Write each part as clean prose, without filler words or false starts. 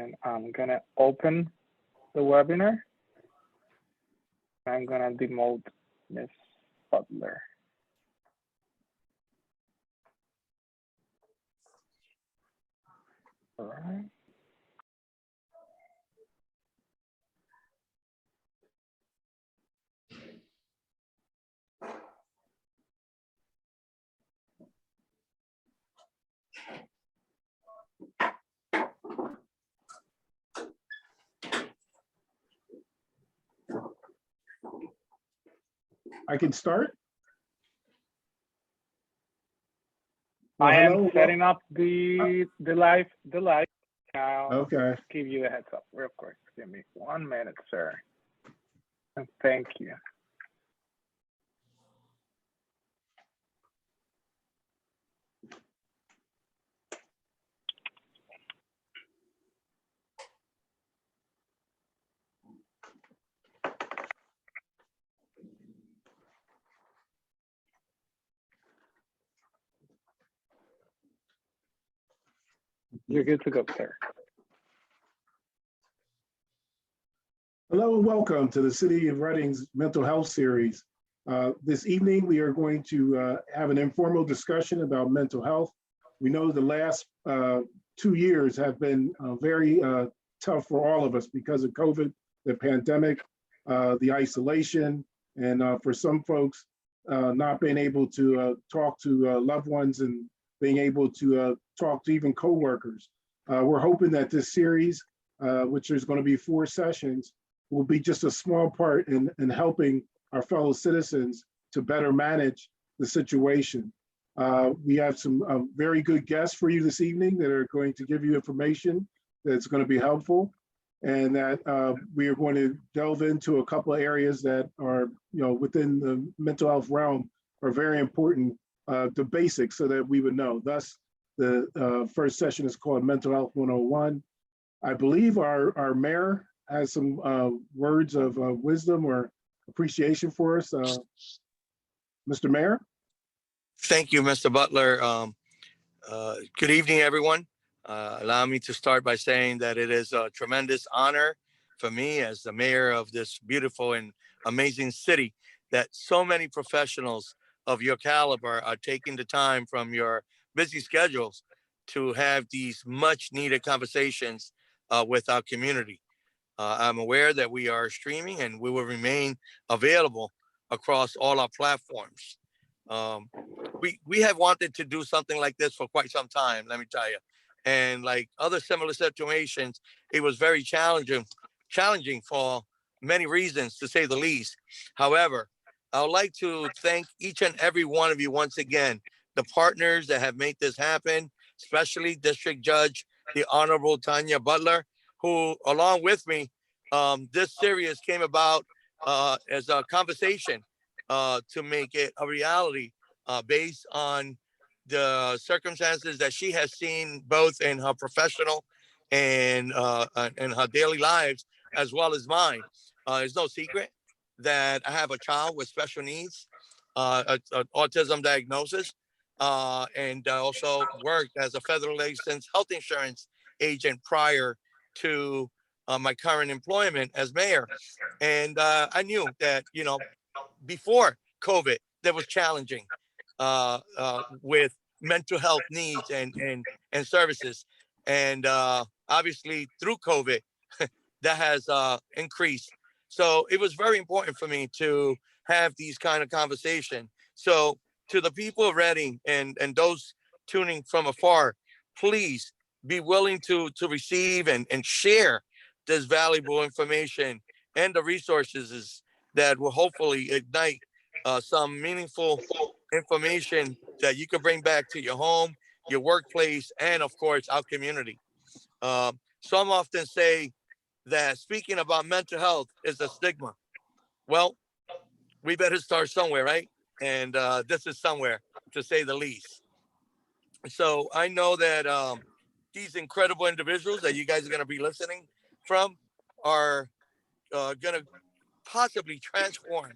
And I'm gonna open the webinar. I'm gonna demote Miss Butler. All right. I can start? Well, I am hello. setting up the live. I'll Okay. give you a heads up real quick. Give me 1 minute, sir. And thank you. You're good to go, sir. Hello and welcome to the City of Reading's Mental Health Series. This evening, we are going to have an informal discussion about mental health. We know the last 2 years have been very tough for all of us because of COVID, the pandemic, the isolation, and for some folks, not being able to talk to loved ones and being able to talk to even coworkers. We're hoping that this series, which is going to be 4 sessions, will be just a small part in helping our fellow citizens to better manage the situation. We have some very good guests for you this evening that are going to give you information that's going to be helpful, and that we are going to delve into a couple of areas that are, within the mental health realm are very important, the basics, so that we would know. Thus, the first session is called Mental Health 101. I believe our mayor has some words of wisdom or appreciation for us. Mr. Mayor? Thank you, Mr. Butler. Good evening, everyone. Allow me to start by saying that it is a tremendous honor for me as the mayor of this beautiful and amazing city that so many professionals of your caliber are taking the time from your busy schedules to have these much needed conversations with our community. I'm aware that we are streaming and we will remain available across all our platforms. We have wanted to do something like this for quite some time, let me tell you. And like other similar situations, it was very challenging for many reasons, to say the least. However, I would like to thank each and every one of you once again, the partners that have made this happen, especially District Judge, the Honorable Tanya Butler, who, along with me, this series came about as a conversation to make it a reality based on the circumstances that she has seen both in her professional and her daily lives, as well as mine. It's no secret that I have a child with special needs, an autism diagnosis, and I also worked as a federal licensed health insurance agent prior to my current employment as mayor. And I knew that, before COVID, that was challenging with mental health needs and services. And obviously through COVID, that has increased. So it was very important for me to have these kind of conversations. So to the people of Reading and those tuning from afar, please be willing to receive and share this valuable information and the resources that will hopefully ignite some meaningful information that you can bring back to your home, your workplace, and of course, our community. Some often say that speaking about mental health is a stigma. Well, we better start somewhere, right? And this is somewhere, to say the least. So I know that these incredible individuals that you guys are going to be listening from are going to possibly transform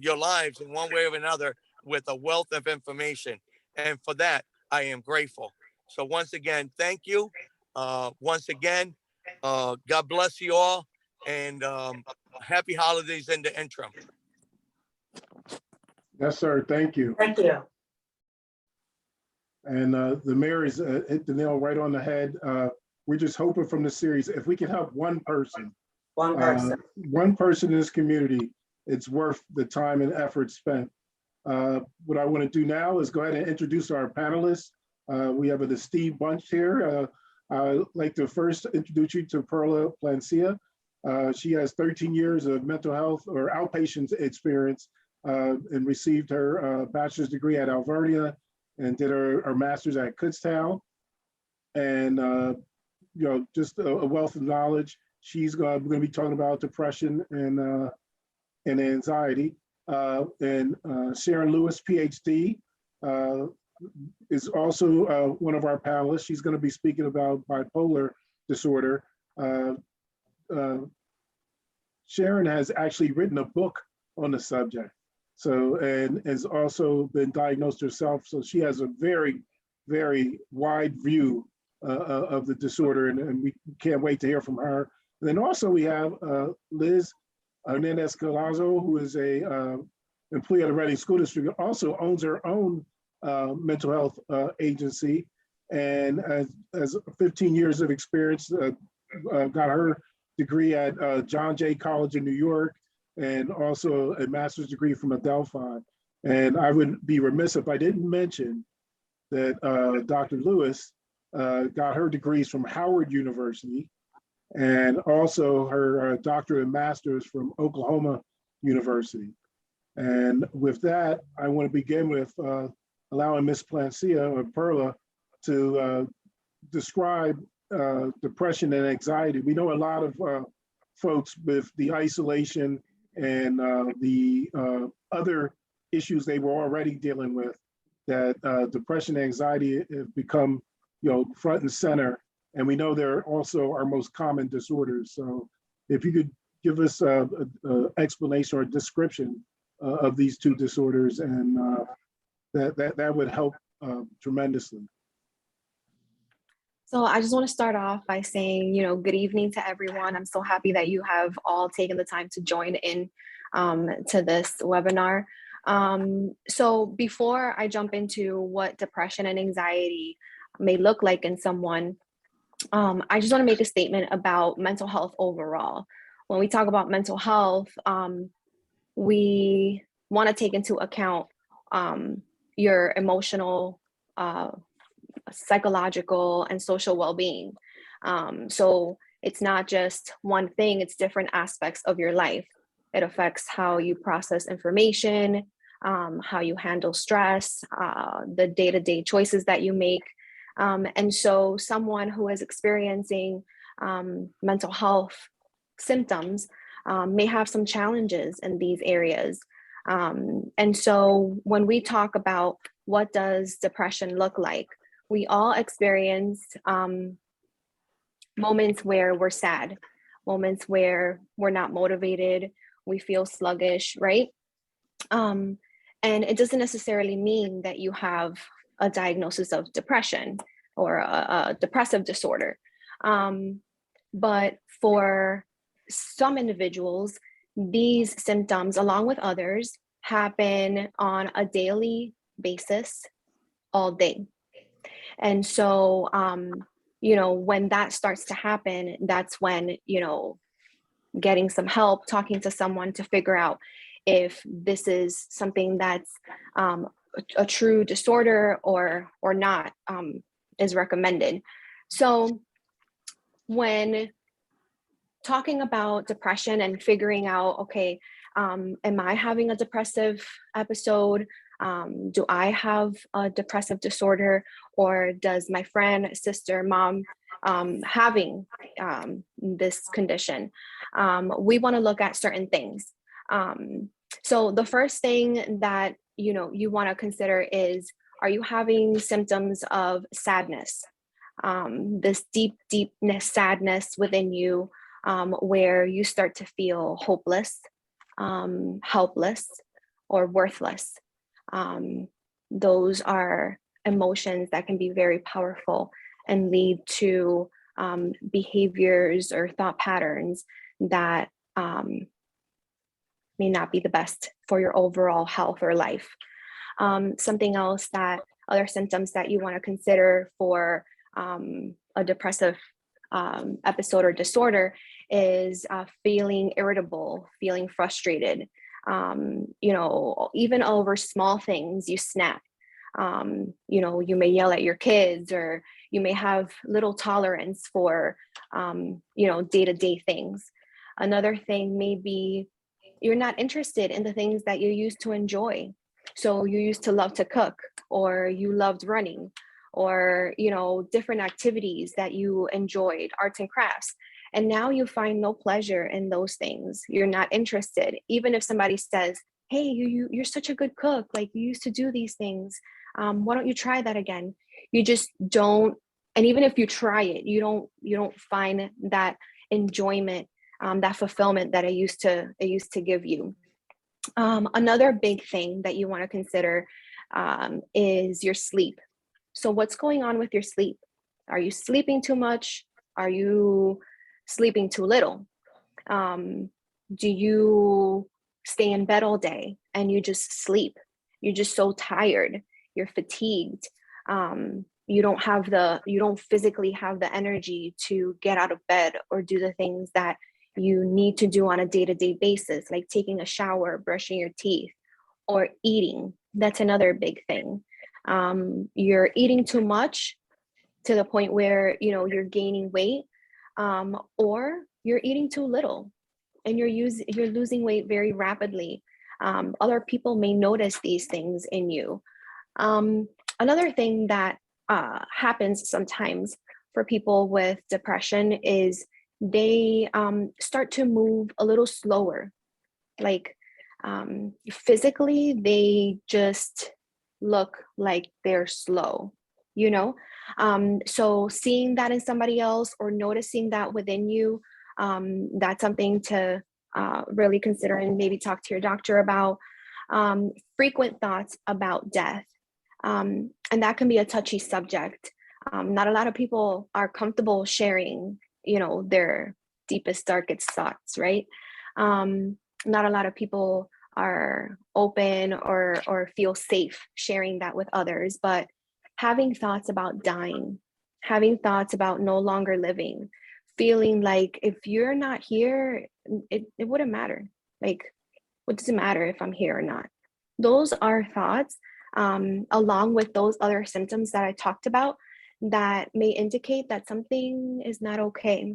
your lives in one way or another with a wealth of information. And for that, I am grateful. So once again, thank you. Once again, God bless you all, and happy holidays in the interim. Yes, sir. Thank you. Thank you. And the mayor has hit the nail right on the head. We're just hoping from the series, if we can help one person in this community, it's worth the time and effort spent. What I want to do now is go ahead and introduce our panelists. We have a distinct bunch here. I'd like to first introduce you to Perla Plancia. She has 13 years of mental health or outpatient experience and received her bachelor's degree at Alvernia and did her master's at Kutztown. And just a wealth of knowledge. She's going to be talking about depression and anxiety. And Sharon Lewis, Ph.D., is also one of our panelists. She's going to be speaking about bipolar disorder. Sharon has actually written a book on the subject, and has also been diagnosed herself. So she has a very, very wide view of the disorder, and we can't wait to hear from her. And then also we have Liz Hernandez-Colazo, who is a employee at the Reading School District, also owns her own mental health agency, and has 15 years of experience, got her degree at John Jay College in New York, and also a master's degree from Adelphi. And I would be remiss if I didn't mention that Dr. Lewis got her degrees from Howard University, and also her doctorate and master's from Oklahoma University. And with that, I want to begin with allowing Ms. Plancia or Perla to describe depression and anxiety. We know a lot of folks with the isolation and the other issues they were already dealing with, that depression and anxiety have become front and center. And we know they're also our most common disorders. So if you could give us an explanation or a description of these two disorders, and that would help tremendously. So I just want to start off by saying, good evening to everyone. I'm so happy that you have all taken the time to join in to this webinar. So before I jump into what depression and anxiety may look like in someone, I just want to make a statement about mental health overall. When we talk about mental health, we want to take into account your emotional, psychological, and social well-being. So it's not just one thing, it's different aspects of your life. It affects how you process information, how you handle stress, the day-to-day choices that you make. And so someone who is experiencing mental health symptoms may have some challenges in these areas. And so when we talk about what does depression look like, we all experience moments where we're sad, moments where we're not motivated, we feel sluggish, right? And it doesn't necessarily mean that you have a diagnosis of depression or a depressive disorder. But for some individuals, these symptoms, along with others, happen on a daily basis, all day. And so, when that starts to happen, that's when, getting some help, talking to someone to figure out if this is something that's a true disorder or not is recommended. So when talking about depression and figuring out, okay, am I having a depressive episode? Do I have a depressive disorder, or does my friend, sister, mom having this condition? We want to look at certain things. So the first thing that you want to consider is, are you having symptoms of sadness? This deepness, sadness within you, where you start to feel hopeless, helpless, or worthless. Those are emotions that can be very powerful and lead to behaviors or thought patterns that may not be the best for your overall health or life. Something else that other symptoms that you want to consider for a depressive episode or disorder is feeling irritable, feeling frustrated. Even over small things, you snap. You may yell at your kids, or you may have little tolerance for, day-to-day things. Another thing may be you're not interested in the things that you used to enjoy. So you used to love to cook, or you loved running, or, different activities that you enjoyed, arts and crafts. And now you find no pleasure in those things. You're not interested. Even if somebody says, hey, you're such a good cook, like you used to do these things. Why don't you try that again? You just don't. And even if you try it, you don't find that enjoyment, that fulfillment that it used to give you. Another big thing that you want to consider is your sleep. So what's going on with your sleep? Are you sleeping too much? Are you sleeping too little? Do you stay in bed all day and you just sleep? You're just so tired. You're fatigued. You don't physically have the energy to get out of bed or do the things that you need to do on a day-to-day basis, like taking a shower, brushing your teeth, or eating. That's another big thing. You're eating too much to the point where you're gaining weight, or you're eating too little and you're losing weight very rapidly. Other people may notice these things in you. Another thing that happens sometimes for people with depression is they start to move a little slower. Like physically, they just look like they're slow, So seeing that in somebody else or noticing that within you, that's something to really consider and maybe talk to your doctor about. Frequent thoughts about death. And that can be a touchy subject. Not a lot of people are comfortable sharing, their deepest, darkest thoughts, right? Not a lot of people are open or feel safe sharing that with others, but having thoughts about dying, having thoughts about no longer living, feeling like if you're not here, it wouldn't matter. Like, what does it matter if I'm here or not? Those are thoughts, along with those other symptoms that I talked about, that may indicate that something is not okay.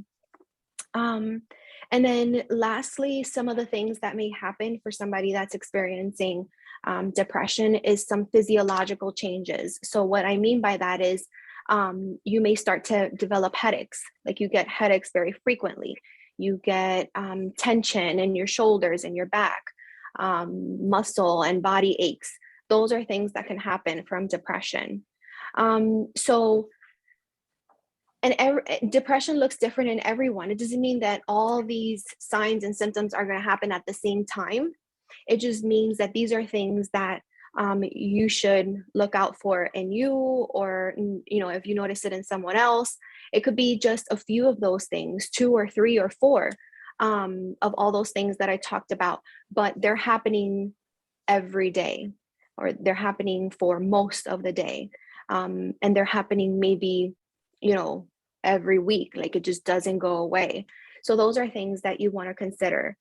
And then lastly, some of the things that may happen for somebody that's experiencing depression is some physiological changes. So what I mean by that is you may start to develop headaches, like you get headaches very frequently. You get tension in your shoulders and your back, muscle and body aches. Those are things that can happen from depression. Depression looks different in everyone. It doesn't mean that all these signs and symptoms are going to happen at the same time. It just means that these are things that you should look out for in you, or if you notice it in someone else. It could be just a few of those things, 2 or 3 or 4 of all those things that I talked about, but they're happening every day, or they're happening for most of the day, and they're happening maybe every week. Like, it just doesn't go away. So those are things that you want to consider.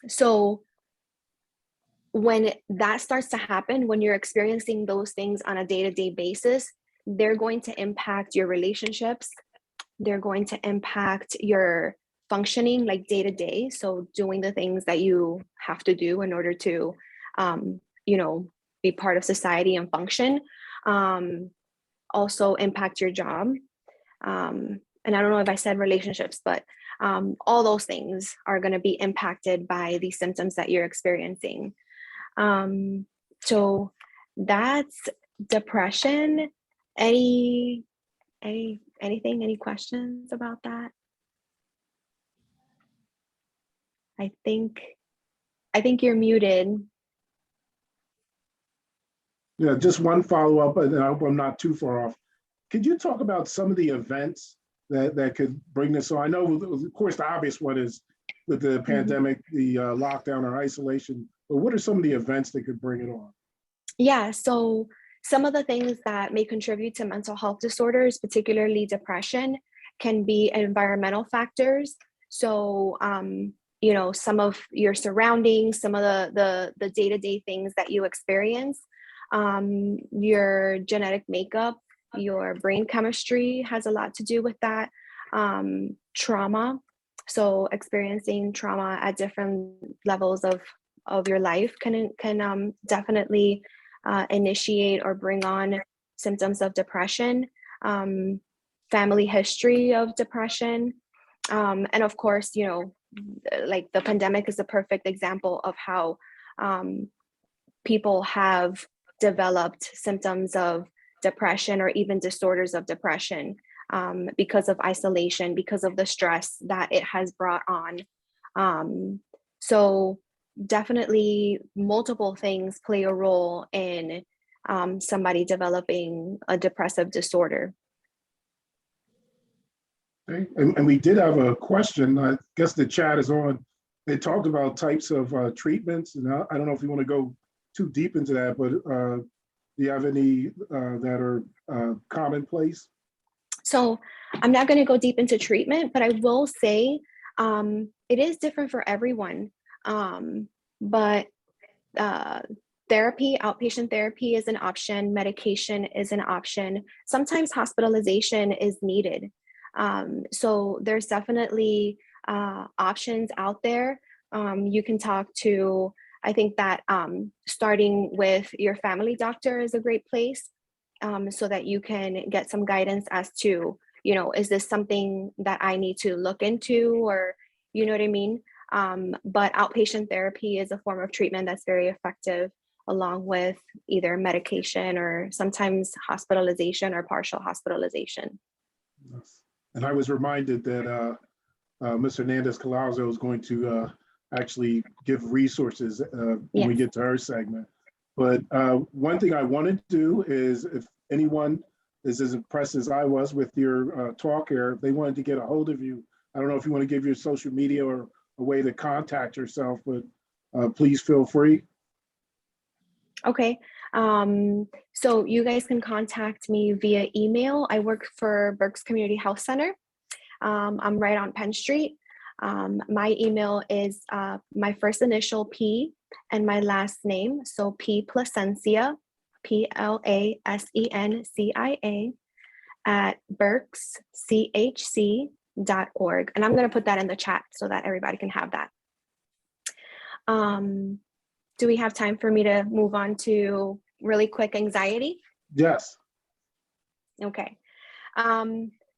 So when that starts to happen, when you're experiencing those things on a day-to-day basis, they're going to impact your relationships. They're going to impact your functioning, like day-to-day. So doing the things that you have to do in order to, be part of society and function. Also impact your job. And I don't know if I said relationships, but all those things are going to be impacted by these symptoms that you're experiencing. So that's depression. Anything, any questions about that? I think you're muted. Yeah, just one follow-up, and I hope I'm not too far off. Could you talk about some of the events that could bring this on? I know, of course, the obvious one is with the pandemic, the lockdown or isolation, but what are some of the events that could bring it on? Yeah, so some of the things that may contribute to mental health disorders, particularly depression, can be environmental factors. So, you know, some of your surroundings, some of the day-to-day things that you experience, your genetic makeup, your brain chemistry has a lot to do with that. Trauma, so experiencing trauma at different levels of your life can definitely initiate or bring on symptoms of depression. Family history of depression, and of course, you know, like the pandemic is a perfect example of how people have developed symptoms of depression or even disorders of depression because of isolation, because of the stress that it has brought on. So definitely multiple things play a role in somebody developing a depressive disorder. Okay. And we did have a question. I guess the chat is on. They talked about types of treatments, and I don't know if you want to go too deep into that, but do you have any that are commonplace? So I'm not going to go deep into treatment, but I will say it is different for everyone. But therapy, outpatient therapy is an option. Medication is an option. Sometimes hospitalization is needed. So there's definitely options out there. You can talk to, I think that starting with your family doctor is a great place so that you can get some guidance as to, you know, is this something that I need to look into, or, you know what I mean? But outpatient therapy is a form of treatment that's very effective, along with either medication or sometimes hospitalization or partial hospitalization. Yes. And I was reminded that Ms. Hernandez-Collazo is going to actually give resources when we get to her segment. But one thing I want to do is, if anyone is as impressed as I was with your talk here, if they wanted to get a hold of you, I don't know if you want to give your social media or a way to contact yourself, but please feel free. Okay. So you guys can contact me via email. I work for Berks Community Health Center. I'm right on Penn Street. My email is my first initial P and my last name. So P Placencia, PLASENCIA at berkschc.org. And I'm going to put that in the chat so that everybody can have that. Do we have time for me to move on to really quick anxiety? Yes. Okay.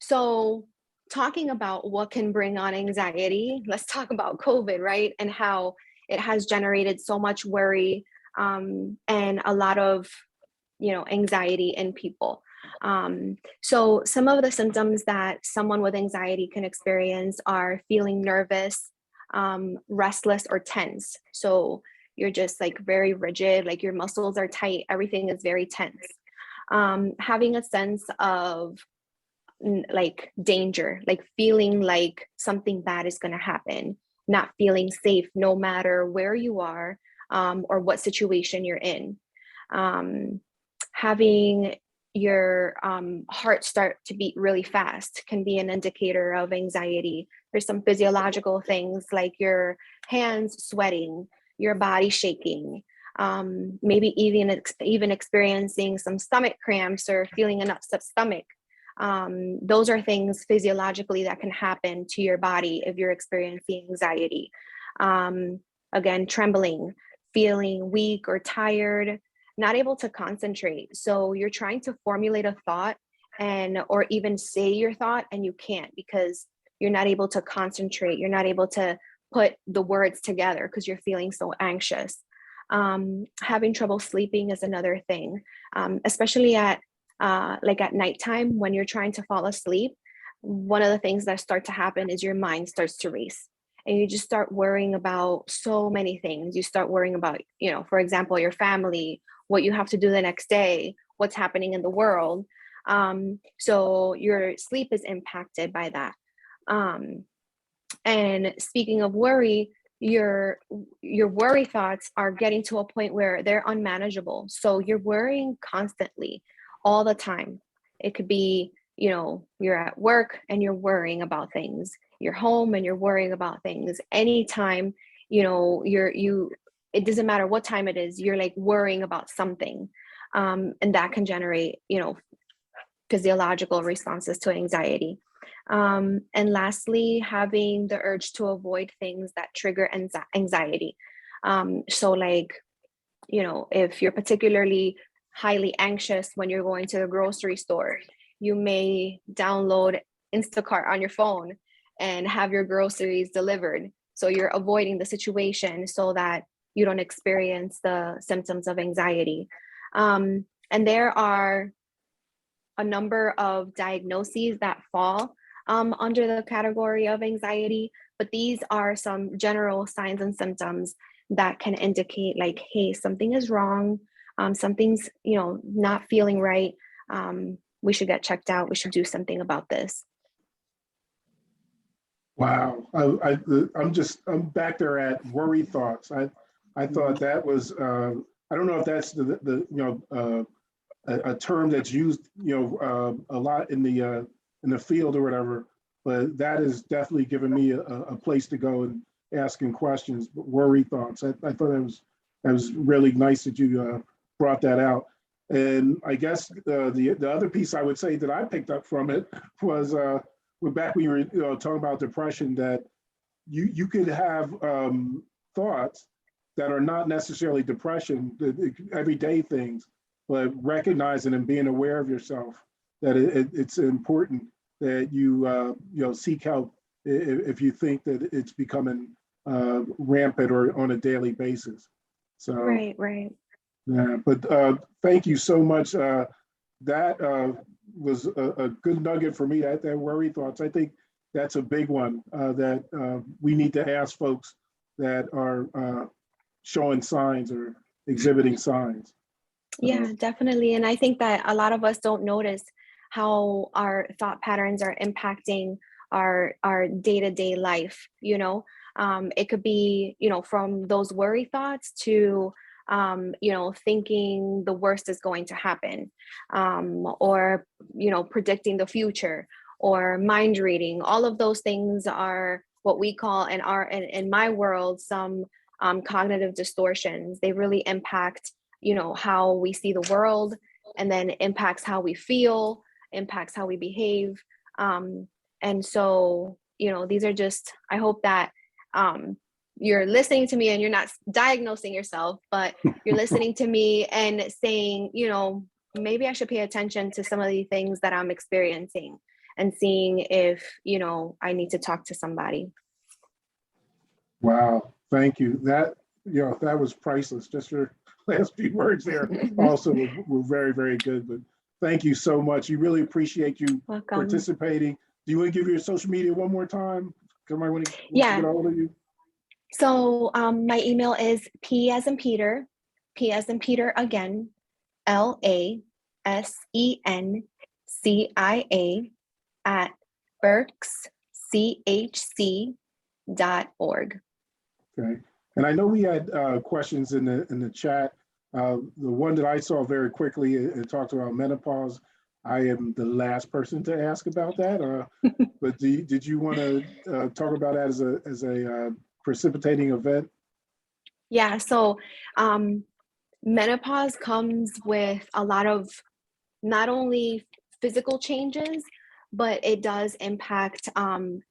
So talking about what can bring on anxiety, let's talk about COVID, right? And how it has generated so much worry and a lot of, you know, anxiety in people. So some of the symptoms that someone with anxiety can experience are feeling nervous, restless, or tense. So you're just like very rigid, like your muscles are tight, everything is very tense. Having a sense of like danger, like feeling like something bad is going to happen, not feeling safe no matter where you are or what situation you're in. Having your heart start to beat really fast can be an indicator of anxiety. There's some physiological things like your hands sweating, your body shaking, maybe even experiencing some stomach cramps or feeling an upset stomach. Those are things physiologically that can happen to your body if you're experiencing anxiety. Again, trembling, feeling weak or tired, not able to concentrate. So you're trying to formulate a thought or even say your thought, and you can't because you're not able to concentrate. You're not able to put the words together because you're feeling so anxious. Having trouble sleeping is another thing, especially at nighttime when you're trying to fall asleep. One of the things that start to happen is your mind starts to race, and you just start worrying about so many things. You start worrying about, for example, your family, what you have to do the next day, what's happening in the world. So your sleep is impacted by that. And speaking of worry, your worry thoughts are getting to a point where they're unmanageable. So you're worrying constantly, all the time. It could be, you're at work and you're worrying about things. You're home and you're worrying about things. Anytime, it doesn't matter what time it is, you're like worrying about something. And that can generate, physiological responses to anxiety. And lastly, having the urge to avoid things that trigger anxiety. So like, if you're particularly highly anxious when you're going to the grocery store, you may download Instacart on your phone and have your groceries delivered. So you're avoiding the situation so that you don't experience the symptoms of anxiety. And there are a number of diagnoses that fall under the category of anxiety, but these are some general signs and symptoms that can indicate like, hey, something is wrong, something's not feeling right. We should get checked out. We should do something about this. Wow, I'm back there at worry thoughts. I thought that was I don't know if that's a term that's used a lot in the field or whatever, but that is definitely given me a place to go and asking questions. But worry thoughts, I thought that was really nice that you brought that out. And I guess the other piece I would say that I picked up from it was back when you were talking about depression, that you could have thoughts that are not necessarily depression, everyday things, but recognizing and being aware of yourself, that it's important that you seek help if you think that it's becoming rampant or on a daily basis. So Right. Yeah, but thank you so much. That was a good nugget for me. That worry thoughts, I think that's a big one that we need to ask folks that are showing signs or exhibiting signs. Yeah, definitely. And I think that a lot of us don't notice how our thought patterns are impacting our day-to-day life. It could be, from those worry thoughts to thinking the worst is going to happen, or, predicting the future, or mind reading. All of those things are what we call in my world, some cognitive distortions. They really impact, how we see the world, and then impacts how we feel, impacts how we behave. And so, these are just, I hope that you're listening to me and you're not diagnosing yourself, but you're listening to me and saying, maybe I should pay attention to some of the things that I'm experiencing and seeing if, I need to talk to somebody. Wow, thank you. That was priceless. Just your last few words there also were very, very good. But thank you so much. You really appreciate you participating. Do you want to give your social media one more time? Somebody want to get a hold of you? So my email is P as in Peter again, LASENCIA at berkschc.org. Okay, and I know we had questions in the chat. The one that I saw very quickly, it talked about menopause. I am the last person to ask about that. But did you want to talk about that as a precipitating event? Yeah, so menopause comes with a lot of not only physical changes, but it does impact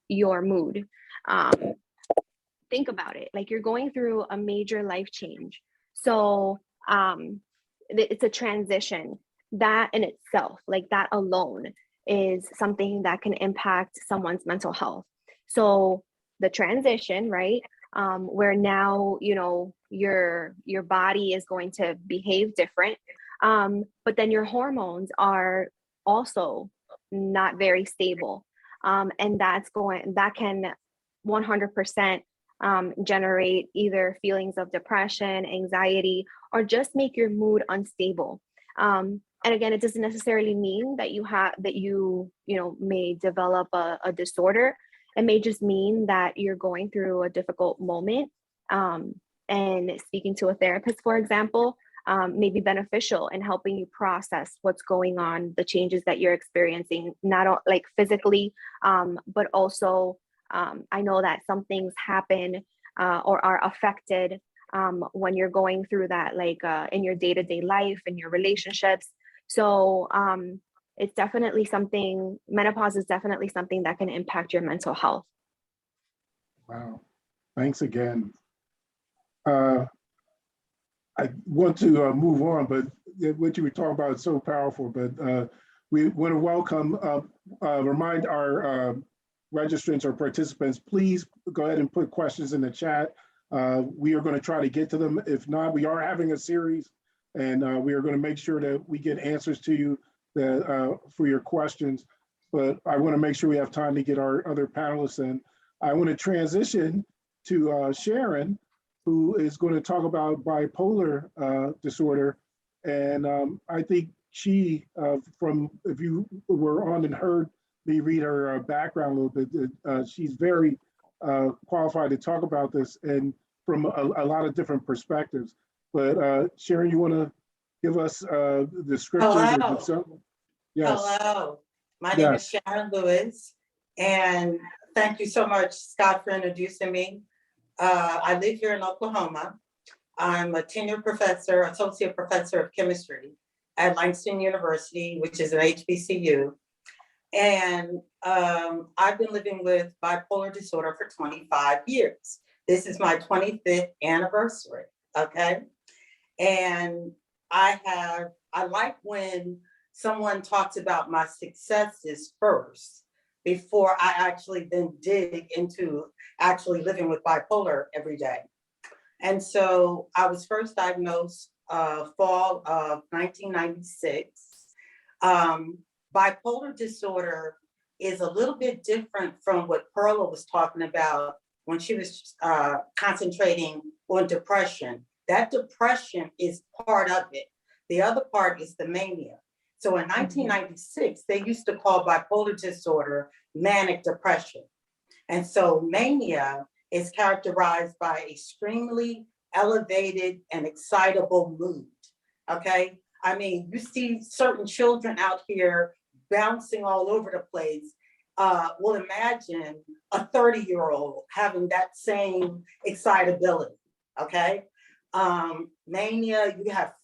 your mood. Think about it, like you're going through a major life change. So it's a transition. That in itself, like that alone, is something that can impact someone's mental health. So the transition, right? Where now, your body is going to behave different. But then your hormones are also not very stable. And that can 100% generate either feelings of depression, anxiety, or just make your mood unstable. And again, it doesn't necessarily mean that you may develop a disorder. It may just mean that you're going through a difficult moment. And speaking to a therapist, for example, may be beneficial in helping you process what's going on, the changes that you're experiencing, not like physically, but also I know that some things happen or are affected when you're going through that, like in your day-to-day life, in your relationships. So it's definitely something, menopause is definitely something that can impact your mental health. Wow, thanks again. I want to move on, but what you were talking about is so powerful, but we want to welcome, remind our registrants or participants, please go ahead and put questions in the chat. We are going to try to get to them. If not, we are having a series, and we are going to make sure that we get answers to you for your questions. But I want to make sure we have time to get our other panelists in. I want to transition to Sharon, who is going to talk about bipolar disorder. And I think she, if you were on and heard me read her background a little bit, she's very qualified to talk about this and from a lot of different perspectives. But Sharon, you want to give us the description? Hello. Yes. Hello. My name is Sharon Lewis, and thank you so much, Scott, for introducing me. I live here in Oklahoma. I'm a tenured professor, associate professor of chemistry at Langston University, which is an HBCU. And I've been living with bipolar disorder for 25 years. This is my 25th anniversary, okay? And I like when someone talks about my successes first before I actually then dig into actually living with bipolar every day. And so I was first diagnosed fall of 1996. Bipolar disorder is a little bit different from what Perla was talking about when she was concentrating on depression. That depression is part of it. The other part is the mania. So in 1996, they used to call bipolar disorder Manic Depression. And so mania is characterized by extremely elevated and excitable mood, okay? I mean, you see certain children out here bouncing all over the place. Well, imagine a 30-year-old having that same excitability, okay? Mania, you have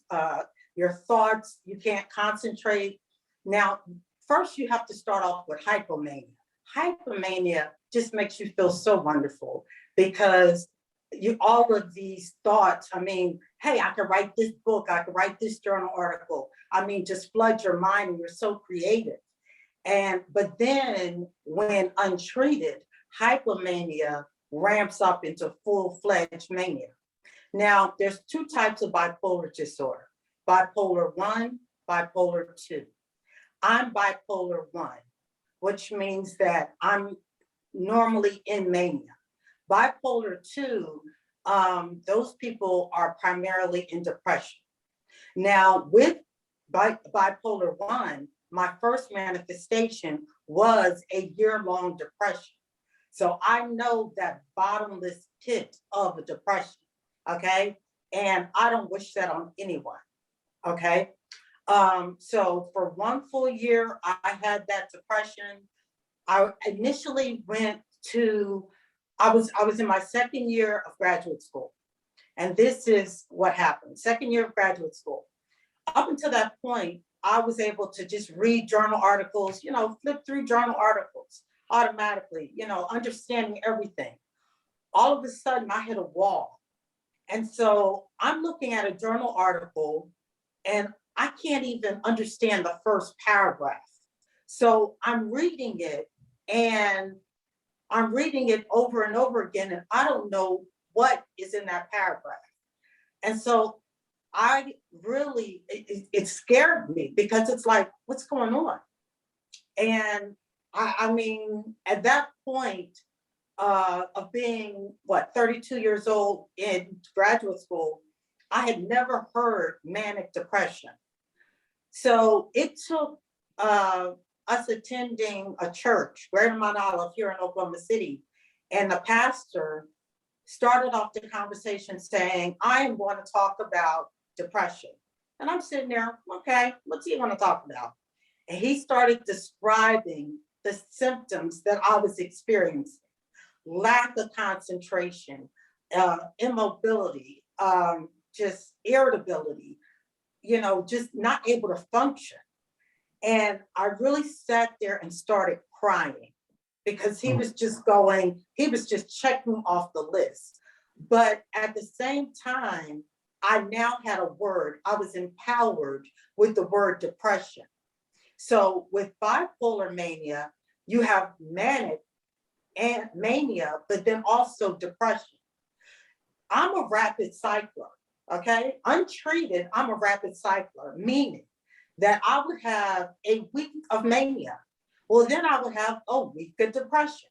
your thoughts, you can't concentrate. Now, first you have to start off with hypomania. Hypomania just makes you feel so wonderful because all of these thoughts, I mean, hey, I could write this book, I could write this journal article. I mean, just flood your mind and you're so creative. But then when untreated, hypomania ramps up into full-fledged mania. Now, there's two types of bipolar disorder, bipolar 1, bipolar 2. I'm bipolar 1, which means that I'm normally in mania. Bipolar 2, those people are primarily in depression. Now, with bipolar 1, my first manifestation was a year-long depression. So I know that bottomless pit of a depression, okay? And I don't wish that on anyone, okay? So for 1 full year, I had that depression. I initially went to, I was in my second year of graduate school. And this is what happened. Second year of graduate school. Up until that point, I was able to just read journal articles, flip through journal articles automatically, understanding everything. All of a sudden, I hit a wall. And so I'm looking at a journal article and I can't even understand the first paragraph. So I'm reading it and I'm reading it over and over again, and I don't know what is in that paragraph. And so it scared me because it's like, what's going on? And I mean, at that point of being, 32 years old in graduate school, I had never heard manic depression. So it took us attending a church, Greater Mount Olive here in Oklahoma City, and the pastor started off the conversation saying, I am going to talk about depression. And I'm sitting there, okay, what's he going to talk about? And he started describing the symptoms that I was experiencing: lack of concentration, immobility, just irritability, just not able to function. And I really sat there and started crying because he was just checking off the list. But at the same time, I now had a word. I was empowered with the word depression. So with bipolar mania, you have manic and mania, but then also depression. I'm a rapid cycler, okay? Untreated, I'm a rapid cycler, meaning that I would have a week of mania. Well, then I would have a week of depression.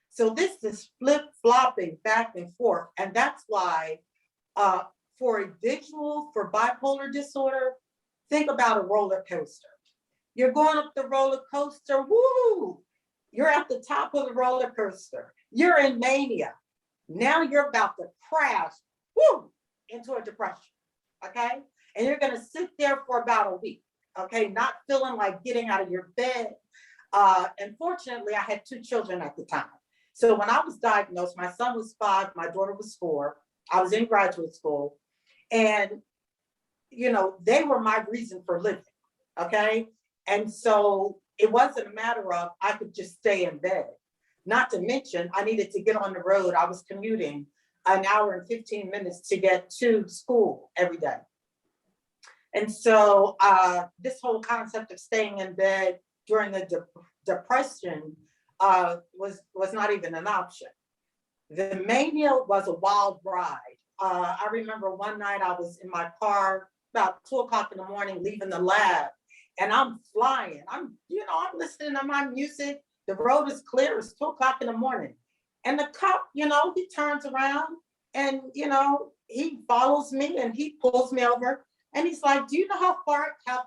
So this is flip-flopping back and forth. And that's why for a visual for bipolar disorder, think about a roller coaster. You're going up the roller coaster, woo! You're at the top of the roller coaster. You're in mania. Now you're about to crash, woo, into a depression, okay? And you're gonna sit there for about a week, okay? Not feeling like getting out of your bed. And fortunately, I had 2 children at the time. So when I was diagnosed, my son was 5, my daughter was 4. I was in graduate school. And, they were my reason for living, okay? And so it wasn't a matter of I could just stay in bed. Not to mention, I needed to get on the road. I was commuting an hour and 15 minutes to get to school every day. And so this whole concept of staying in bed during the depression was not even an option. The mania was a wild ride. I remember one night I was in my car about 2 o'clock in the morning, leaving the lab, and I'm flying. I'm listening to my music. The road is clear. It's 2 o'clock in the morning. And the cop, he turns around and, he follows me and he pulls me over. And he's like, do you know how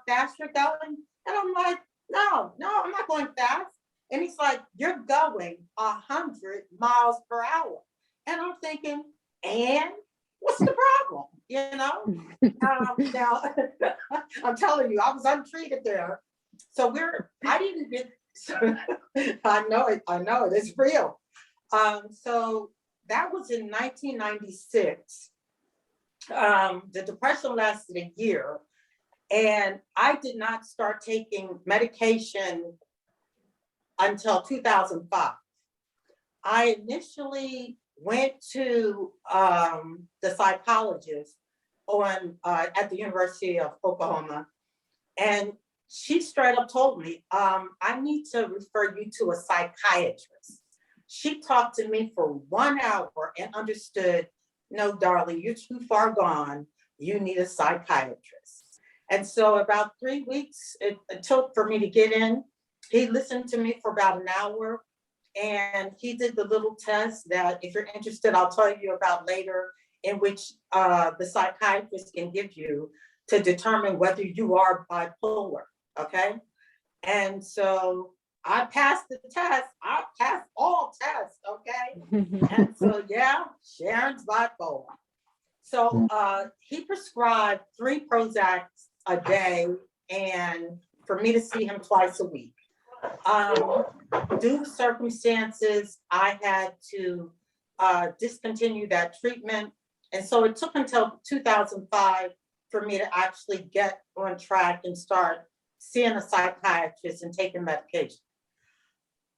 fast you're going? And I'm like, no, I'm not going fast. And he's like, you're going 100 miles per hour. And I'm thinking, and what's the problem? Now, I'm telling you, I was untreated there. So I didn't get, I know it, it's real. So that was in 1996. The depression lasted a year, and I did not start taking medication until 2005. I initially went to the psychologist at the University of Oklahoma, and she straight up told me, I need to refer you to a psychiatrist. She talked to me for 1 hour and understood, no, darling, you're too far gone. You need a psychiatrist. And so about 3 weeks it took for me to get in. He listened to me for about an hour, and he did the little test that, if you're interested, I'll tell you about later, in which the psychiatrist can give you to determine whether you are bipolar, okay? And so I passed the test. I passed all tests, okay? And so, yeah, Sharon's bipolar. So he prescribed 3 Prozacs a day, and for me to see him twice a week. Due to circumstances, I had to discontinue that treatment. And so it took until 2005 for me to actually get on track and start seeing a psychiatrist and taking medication.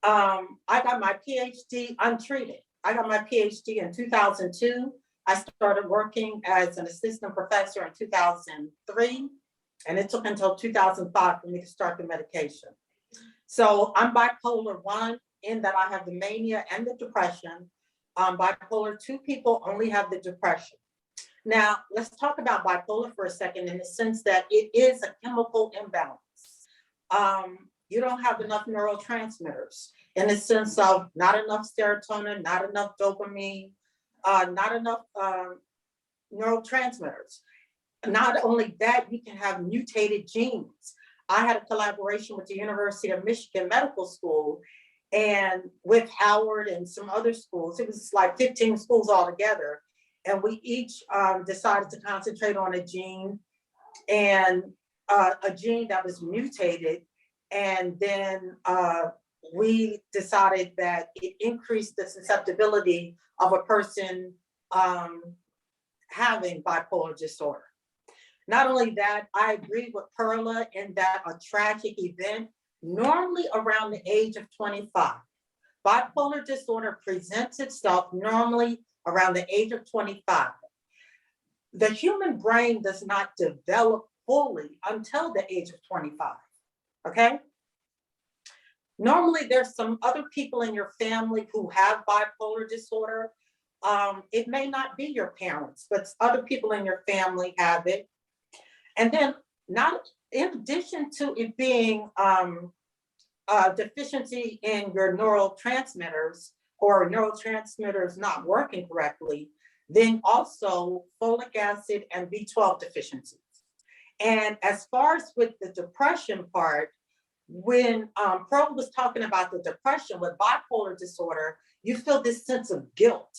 I got my Ph.D. untreated. I got my Ph.D. in 2002. I started working as an assistant professor in 2003, and it took until 2005 for me to start the medication. So I'm bipolar 1 in that I have the mania and the depression. Bipolar 2 people only have the depression. Now, let's talk about bipolar for a second, in the sense that it is a chemical imbalance. You don't have enough neurotransmitters, in the sense of not enough serotonin, not enough dopamine, not enough neurotransmitters. Not only that, you can have mutated genes. I had a collaboration with the University of Michigan Medical School and with Howard and some other schools. It was like 15 schools altogether. And we each decided to concentrate on a gene, and a gene that was mutated. And then we decided that it increased the susceptibility of a person having bipolar disorder. Not only that, I agree with Perla in that a tragic event, normally around the age of 25. Bipolar disorder presents itself normally around the age of 25. The human brain does not develop fully until the age of 25, okay? Normally, there's some other people in your family who have bipolar disorder. It may not be your parents, but other people in your family have it. And then, not in addition to it being a deficiency in your neurotransmitters or neurotransmitters not working correctly, then also folic acid and B12 deficiencies. And as far as with the depression part, when Pearl was talking about the depression with bipolar disorder, you feel this sense of guilt.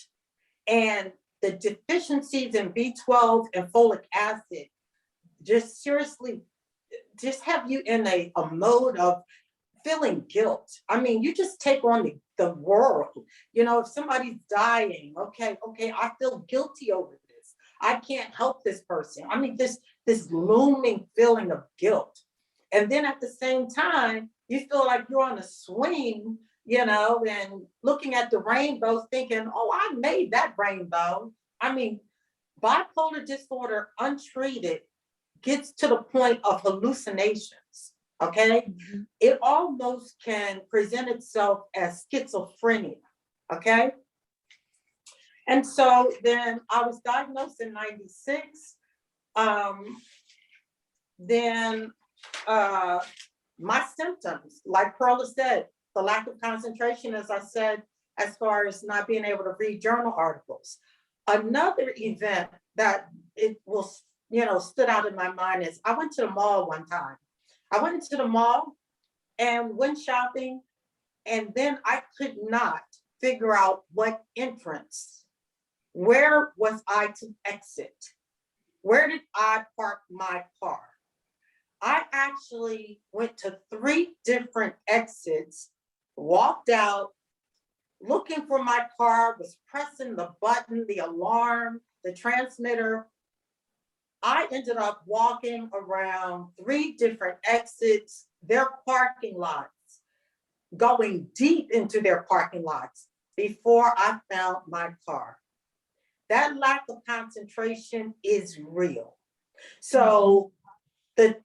And the deficiencies in B12 and folic acid just seriously just have you in a mode of feeling guilt. I mean, you just take on the world. You know, if somebody's dying, okay, I feel guilty over this. I can't help this person. I mean, this looming feeling of guilt. And then at the same time, you feel like you're on a swing, you know, and looking at the rainbow thinking, oh, I made that rainbow. I mean, bipolar disorder untreated gets to the point of hallucinations, okay? Mm-hmm. It almost can present itself as schizophrenia, okay? And so then I was diagnosed in 96. Then my symptoms, like Perla said, the lack of concentration, as I said, as far as not being able to read journal articles. Another event that it will, you know, stood out in my mind is I went to the mall one time. I went into the mall and went shopping, and then I could not figure out what entrance. Where was I to exit? Where did I park my car? I actually went to 3 different exits, walked out, looking for my car, was pressing the button, the alarm, the transmitter. I ended up walking around 3 different exits, their parking lots, going deep into their parking lots before I found my car. That lack of concentration is real. So the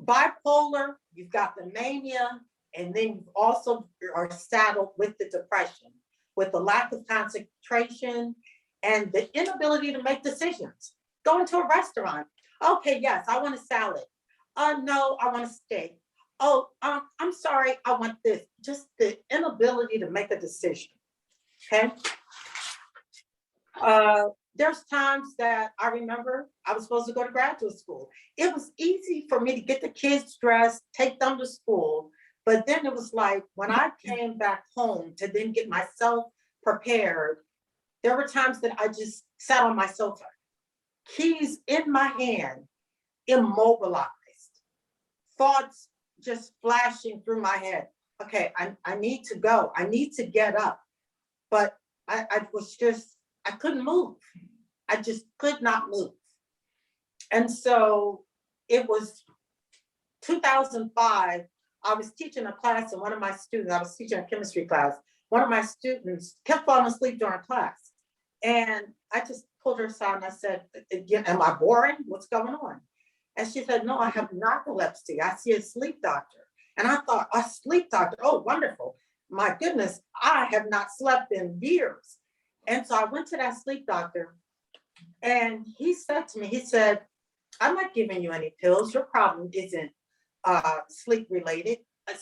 bipolar, you've got the mania, and then you also are saddled with the depression, with the lack of concentration and the inability to make decisions. Go into a restaurant. Okay, yes, I want a salad. No, I want a steak. Oh, I'm sorry, I want this. Just the inability to make a decision, okay? There's times that I remember I was supposed to go to graduate school. It was easy for me to get the kids dressed, take them to school. But then it was like, when I came back home to then get myself prepared, there were times that I just sat on my sofa, keys in my hand, immobilized, thoughts just flashing through my head. Okay, I need to go. I need to get up. But I couldn't move. I just could not move. And so it was 2005. I was teaching a class, and one of my students, I was teaching a chemistry class. One of my students kept falling asleep during class. And I just pulled her aside and I said, am I boring? What's going on? And she said, no, I have narcolepsy. I see a sleep doctor. And I thought, a sleep doctor? Oh, wonderful. My goodness, I have not slept in years. And so I went to that sleep doctor, and he said to me, he said, I'm not giving you any pills. Your problem isn't sleep related. Lack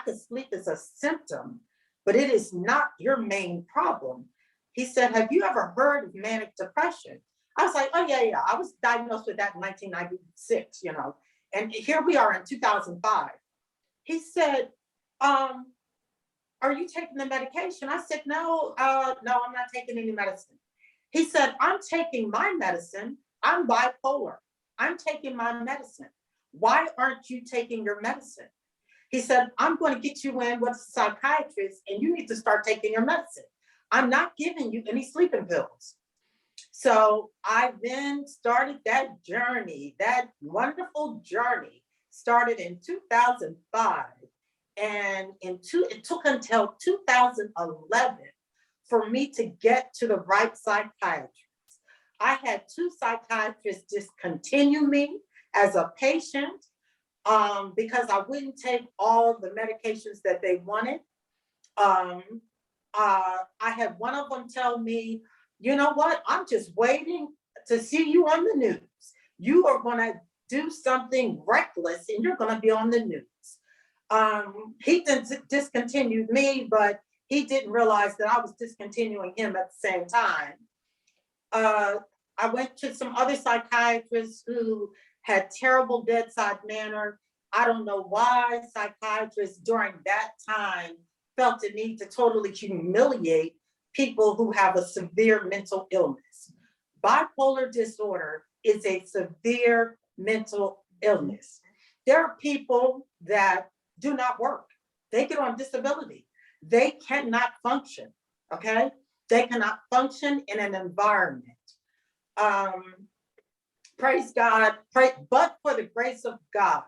of sleep is a symptom, but it is not your main problem. He said, have you ever heard of manic depression? I was like, oh yeah, I was diagnosed with that in 1996, and here we are in 2005. He said, are you taking the medication? I said, no, I'm not taking any medicine. He said, I'm taking my medicine. I'm bipolar. I'm taking my medicine. Why aren't you taking your medicine? He said, I'm going to get you in with a psychiatrist and you need to start taking your medicine. I'm not giving you any sleeping pills. So I then started that journey, that wonderful journey, started in 2005. And it took until 2011 for me to get to the right psychiatrist. I had 2 psychiatrists discontinue me as a patient because I wouldn't take all the medications that they wanted. I had one of them tell me, you know what, I'm just waiting to see you on the news. You are going to do something reckless and you're going to be on the news. He discontinued me, but he didn't realize that I was discontinuing him at the same time. I went to some other psychiatrists who had terrible bedside manner. I don't know why psychiatrists during that time felt the need to totally humiliate people who have a severe mental illness. Bipolar disorder is a severe mental illness. There are people that do not work. They get on disability. They cannot function, okay? They cannot function in an environment. Praise God, but for the grace of God,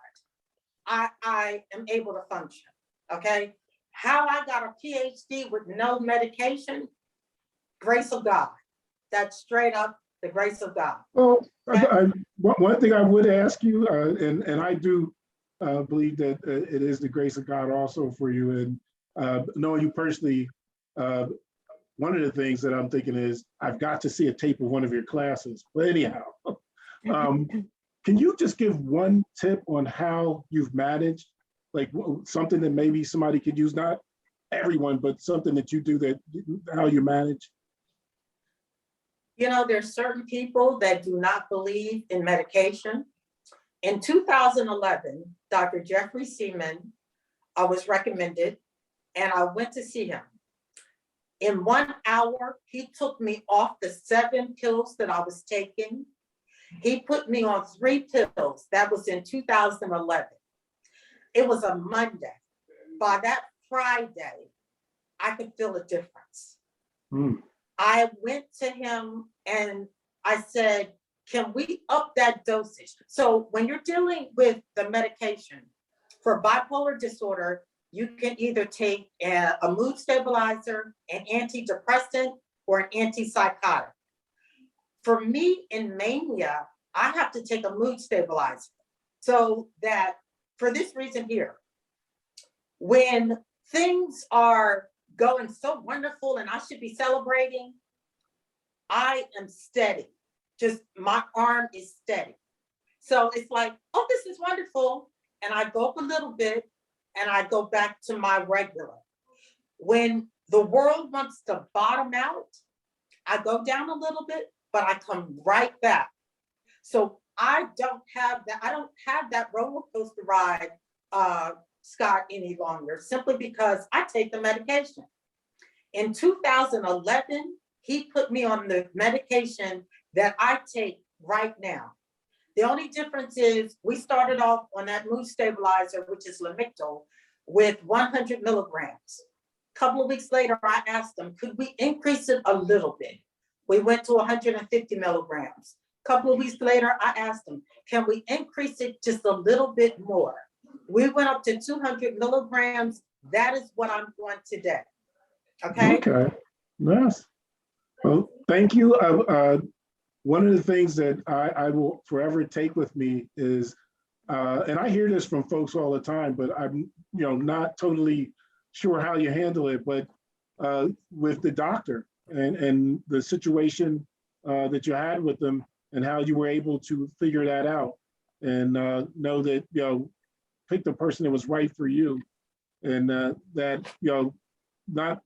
I am able to function, okay? How I got a Ph.D. with no medication, grace of God. That's straight up the grace of God. Well, Okay? one thing I would ask you, and I do believe that it is the grace of God also for you. And knowing you personally, one of the things that I'm thinking is I've got to see a tape of one of your classes. But anyhow, can you just give one tip on how you've managed, like something that maybe somebody could use, not everyone, but something that you do, that how you manage? There's certain people that do not believe in medication. In 2011, Dr. Jeffrey Seaman was recommended, and I went to see him. In 1 hour, he took me off the 7 pills that I was taking. He put me on 3 pills. That was in 2011. It was a Monday. By that Friday, I could feel a difference. I went to him and I said, can we up that dosage? So when you're dealing with the medication for bipolar disorder, you can either take a mood stabilizer, an antidepressant, or an antipsychotic. For me in mania, I have to take a mood stabilizer. So that, for this reason here, when things are going so wonderful and I should be celebrating, I am steady. Just my arm is steady. So it's like, oh, this is wonderful. And I go up a little bit and I go back to my regular. When the world wants to bottom out, I go down a little bit, but I come right back. So I don't have that roller coaster ride, Scott, any longer, simply because I take the medication. In 2011, he put me on the medication that I take right now. The only difference is we started off on that mood stabilizer, which is Lamictal, with 100 milligrams. A couple of weeks later, I asked him, could we increase it a little bit? We went to 150 milligrams. A couple of weeks later, I asked him, can we increase it just a little bit more? We went up to 200 milligrams. That is what I'm on today. Okay? Okay, yes. Well, thank you. One of the things that I will forever take with me is, and I hear this from folks all the time, but I'm not totally sure how you handle it, but with the doctor and the situation that you had with them and how you were able to figure that out and know that, pick the person that was right for you, and that, not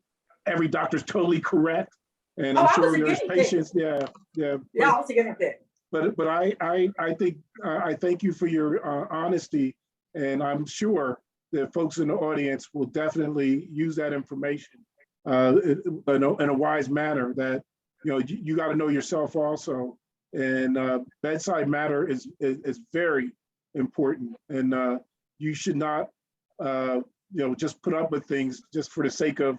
every doctor's totally correct, And Oh, I'm I was sure a there's guinea pig. patients. Yeah, yeah. Yeah, I was a guinea pig. But I think I thank you for your honesty, and I'm sure that folks in the audience will definitely use that information in a wise manner. That you got to know yourself also, and bedside manner is very important, and you should not just put up with things just for the sake of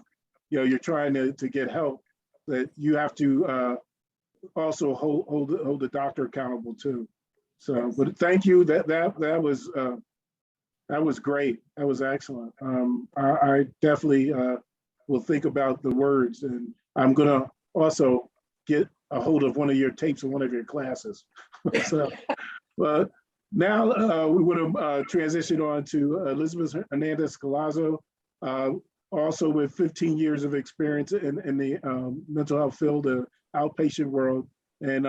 you're trying to get help. That you have to also hold the doctor accountable too. So, but thank you. That was great. That was excellent. I definitely will think about the words, and I'm gonna also get a hold of one of your tapes of one of your classes. So, but now we want to transition on to Elizabeth Hernandez Scalazzo, also with 15 years of experience in the mental health field, outpatient world, and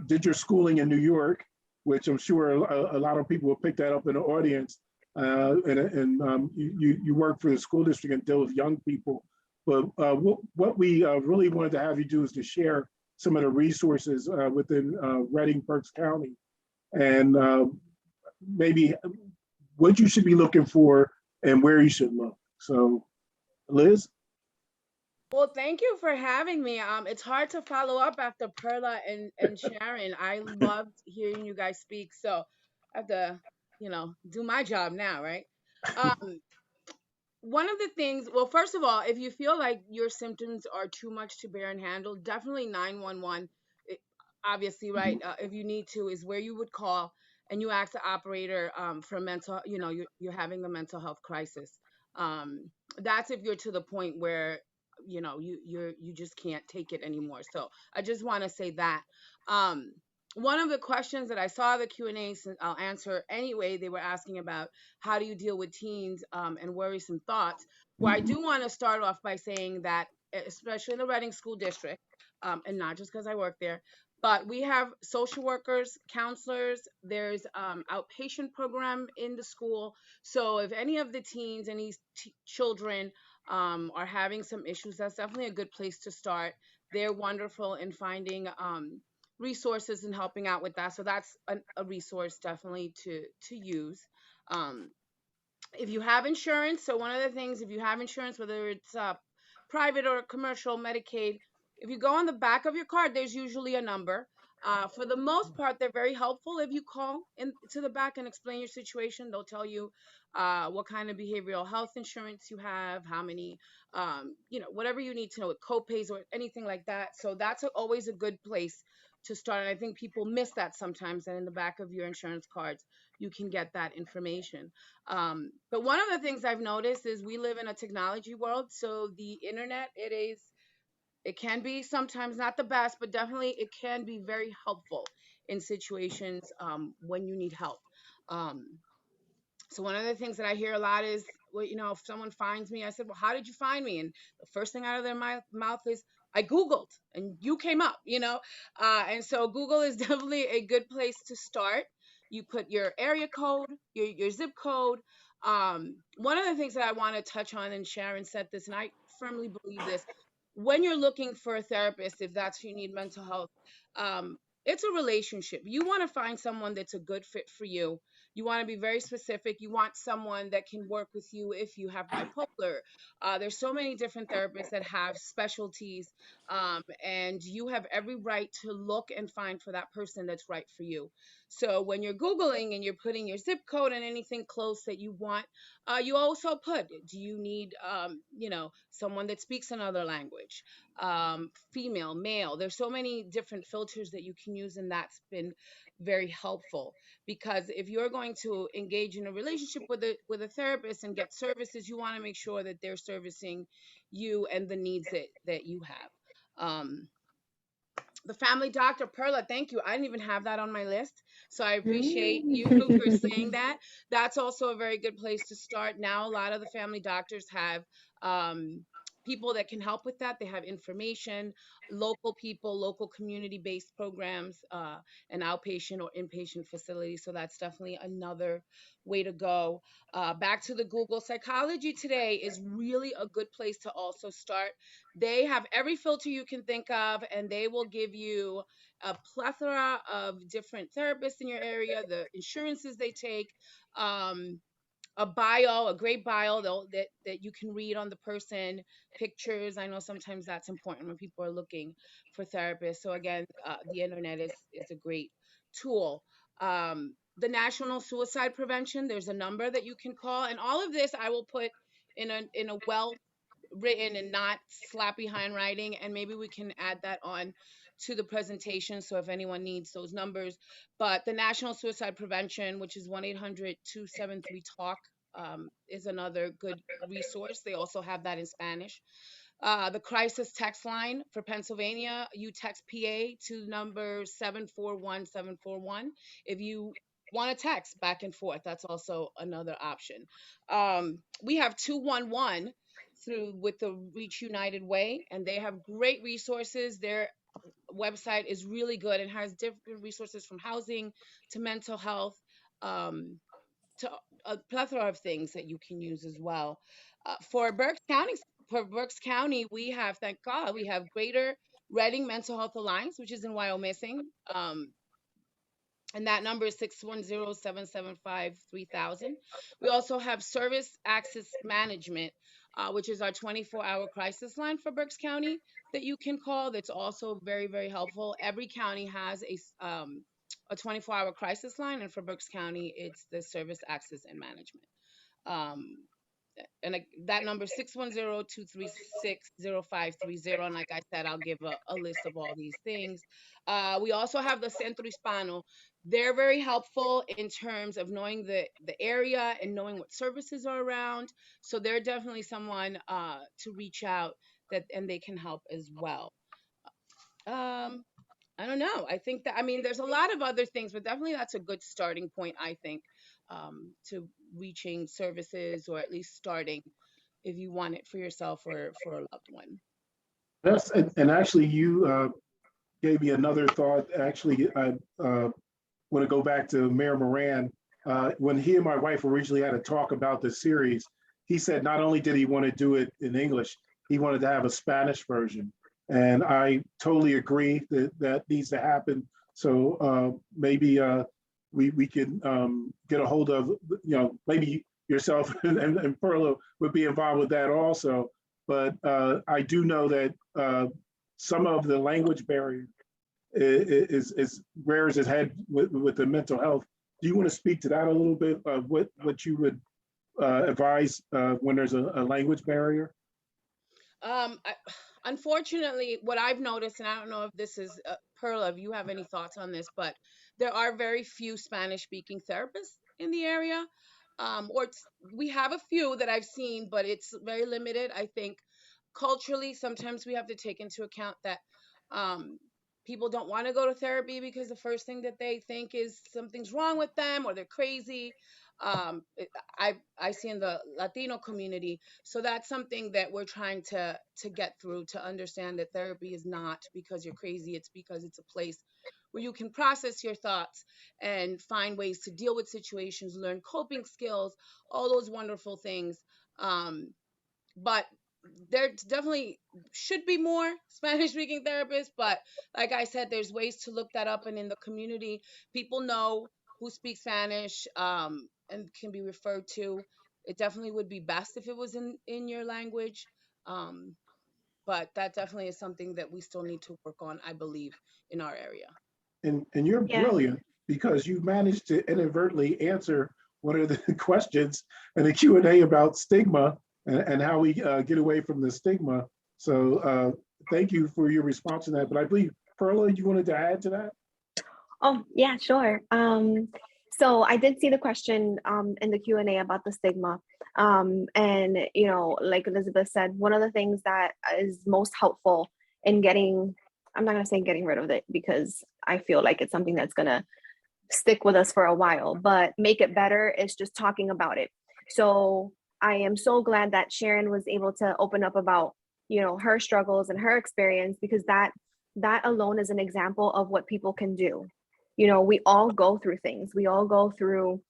did your schooling in New York, which I'm sure a lot of people will pick that up in the audience. And you work for the school district and deal with young people. But what we really wanted to have you do is to share some of the resources within Reading, Berks County, and maybe what you should be looking for and where you should look. So, Liz? Well, thank you for having me. It's hard to follow up after Perla and Sharon. I loved hearing you guys speak, so I have to, do my job now, right? One of the things, well, first of all, if you feel like your symptoms are too much to bear and handle, definitely 911, obviously, right? If you need to, is where you would call and you ask the operator for mental, you're having a mental health crisis. That's if you're to the point where you just can't take it anymore. So I just want to say that. One of the questions that I saw the Q&A, I'll answer anyway, they were asking about how do you deal with teens and worrisome thoughts. Well, I do want to start off by saying that, especially in the Reading School District, and not just because I work there, but we have social workers, counselors, there's outpatient program in the school. So if any of the teens, any children are having some issues, that's definitely a good place to start. They're wonderful in finding resources and helping out with that. So that's a resource definitely to use. If you have insurance, so one of the things, if you have insurance, whether it's private or commercial, Medicaid, if you go on the back of your card, there's usually a number. For the most part, they're very helpful. If you call to the back and explain your situation, they'll tell you what kind of behavioral health insurance you have, how many, whatever you need to know with copays or anything like that. So that's always a good place to start. And I think people miss that sometimes. And in the back of your insurance cards, you can get that information. But one of the things I've noticed is we live in a technology world. So the internet, it can be sometimes not the best, but definitely it can be very helpful in situations when you need help. So one of the things that I hear a lot is, well, if someone finds me, I said, well, how did you find me? And the first thing out of their mouth is, I Googled and you came up, and so Google is definitely a good place to start. You put your area code, your zip code. One of the things that I want to touch on, and Sharon said this, and I firmly believe this, when you're looking for a therapist, if that's you need mental health, it's a relationship. You want to find someone that's a good fit for you. You want to be very specific. You want someone that can work with you if you have bipolar. There's so many different therapists that have specialties, and you have every right to look and find for that person that's right for you. So when you're Googling and you're putting your zip code and anything close that you want, you also put, do you need, someone that speaks another language, female, male. There's so many different filters that you can use, and that's been very helpful. Because if you're going to engage in a relationship with a therapist and get services, you want to make sure that they're servicing you and the needs that you have. The family doctor, Perla, thank you. I didn't even have that on my list. So I appreciate you for saying that. That's also a very good place to start. Now, a lot of the family doctors have people that can help with that. They have information, local people, local community-based programs, and outpatient or inpatient facilities. So that's definitely another way to go. Back to the Google, Psychology Today is really a good place to also start. They have every filter you can think of, and they will give you a plethora of different therapists in your area, the insurances they take, a bio, a great bio that you can read on the person, pictures. I know sometimes that's important when people are looking for therapists. So again, the internet is a great tool. The National Suicide Prevention, there's a number that you can call, and all of this I will put in a well written and not slappy handwriting, and maybe we can add that on to the presentation, so if anyone needs those numbers. But the National Suicide Prevention, which is 1-800-273-TALK, is another good resource. They also have that in Spanish. The crisis text line for Pennsylvania, you text PA to number 741-741 if you want to text back and forth. That's also another option. We have 211 with the Reach United Way, and they have great resources. Their website is really good and has different resources from housing to mental health, to a plethora of things that you can use as well. For Berks County, we have, thank God, we have Greater Reading Mental Health Alliance, which is in Wyomissing. And that number is 610-775-3000. We also have Service Access Management, which is our 24-hour crisis line for Berks County that you can call. That's also very, very helpful. Every county has a 24-hour crisis line, and for Berks County, it's the Service Access and Management. And that number is 610-236-0530. And like I said, I'll give a list of all these things. We also have the Centro Hispano. They're very helpful in terms of knowing the area and knowing what services are around. So they're definitely someone to reach out and they can help as well. I don't know. I think that, I mean, there's a lot of other things, but definitely that's a good starting point, I think, to reaching services, or at least starting if you want it for yourself or for a loved one. Yes, and actually you gave me another thought. Actually, I want to go back to Mayor Moran. When he and my wife originally had a talk about this series, he said not only did he want to do it in English, he wanted to have a Spanish version. And I totally agree that that needs to happen. So maybe we can get a hold of, maybe yourself and Perla would be involved with that also. But I do know that some of the language barrier is rears its head with the mental health. Do you want to speak to that a little bit? What you would advise when there's a language barrier? Unfortunately, what I've noticed, and I don't know if this is Perla, if you have any thoughts on this, but there are very few Spanish-speaking therapists in the area. We have a few that I've seen, but it's very limited. I think culturally, sometimes we have to take into account that people don't want to go to therapy because the first thing that they think is something's wrong with them or they're crazy. I see in the Latino community. So that's something that we're trying to get through, to understand that therapy is not because you're crazy. It's because it's a place where you can process your thoughts and find ways to deal with situations, learn coping skills, all those wonderful things. But there definitely should be more Spanish-speaking therapists. But like I said, there's ways to look that up. And in the community, people know who speak Spanish and can be referred to. It definitely would be best if it was in your language. But that definitely is something that we still need to work on, I believe, in our area. And you're Yeah. brilliant because you managed to inadvertently answer one of the questions in the Q&A about stigma and how we get away from the stigma. So thank you for your response to that. But I believe, Perla, you wanted to add to that? Oh, yeah, sure. So I did see the question in the Q&A about the stigma. And, like Elizabeth said, one of the things that is most helpful in getting, I'm not going to say getting rid of it because I feel like it's something that's going to stick with us for a while, but make it better is just talking about it. So I am so glad that Sharon was able to open up about her struggles and her experience, because that alone is an example of what people can do. We all go through things. We all go through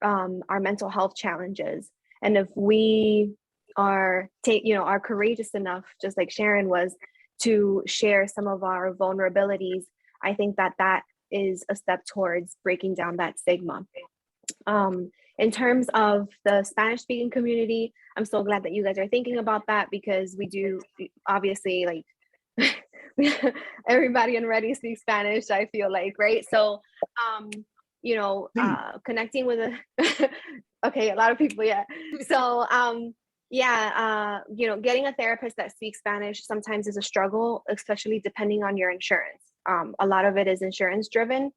our mental health challenges. And if we are courageous enough, just like Sharon was, to share some of our vulnerabilities, I think that is a step towards breaking down that stigma. In terms of the Spanish speaking community, I'm so glad that you guys are thinking about that, because we do, obviously, like everybody in Ready speaks Spanish, I feel like, right? So, connecting with okay, a lot of people, yeah. So, getting a therapist that speaks Spanish sometimes is a struggle, especially depending on your insurance. A lot of it is insurance driven.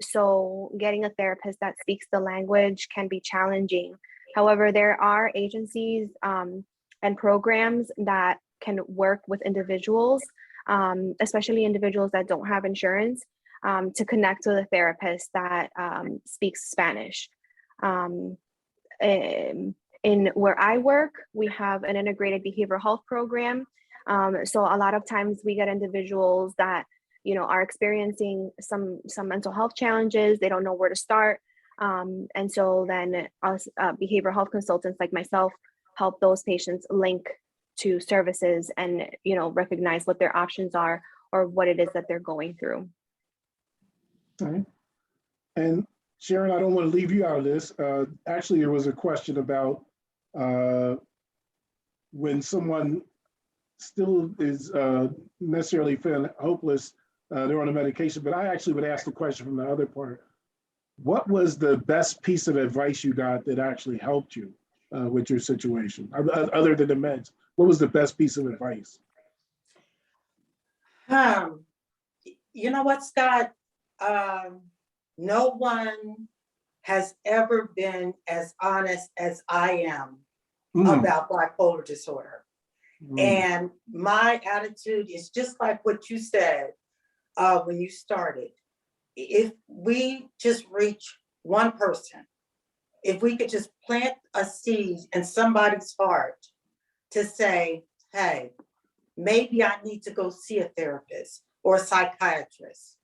So getting a therapist that speaks the language can be challenging. However, there are agencies and programs that can work with individuals, especially individuals that don't have insurance, to connect with a therapist that speaks Spanish. In where I work, we have an integrated behavioral health program. So a lot of times we get individuals that are experiencing some mental health challenges. They don't know where to start. And so then us behavioral health consultants like myself help those patients link to services and, recognize what their options are or what it is that they're going through. Okay. And Sharon, I don't want to leave you out of this. Actually, there was a question about when someone still is necessarily feeling hopeless, they're on a medication, but I actually would ask the question from the other part. What was the best piece of advice you got that actually helped you with your situation, other than the meds? What was the best piece of advice? You know what, Scott? No one has ever been as honest as I am about bipolar disorder. And my attitude is just like what you said when you started. If we just reach one person, if we could just plant a seed in somebody's heart to say, hey, maybe I need to go see a therapist or a psychiatrist.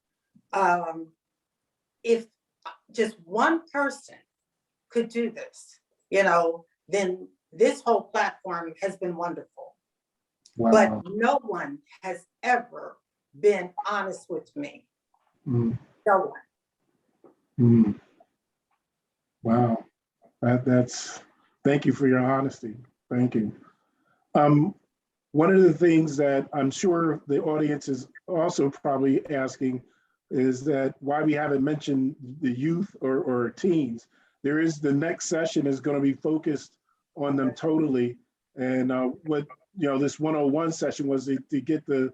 If just one person could do this, then this whole platform has been wonderful. Wow. But no one has ever been honest with me. No one. Wow. That's, thank you for your honesty. Thank you. One of the things that I'm sure the audience is also probably asking is that why we haven't mentioned the youth or teens. There is, the next session is going to be focused on them totally. And what, this 101 session was to get the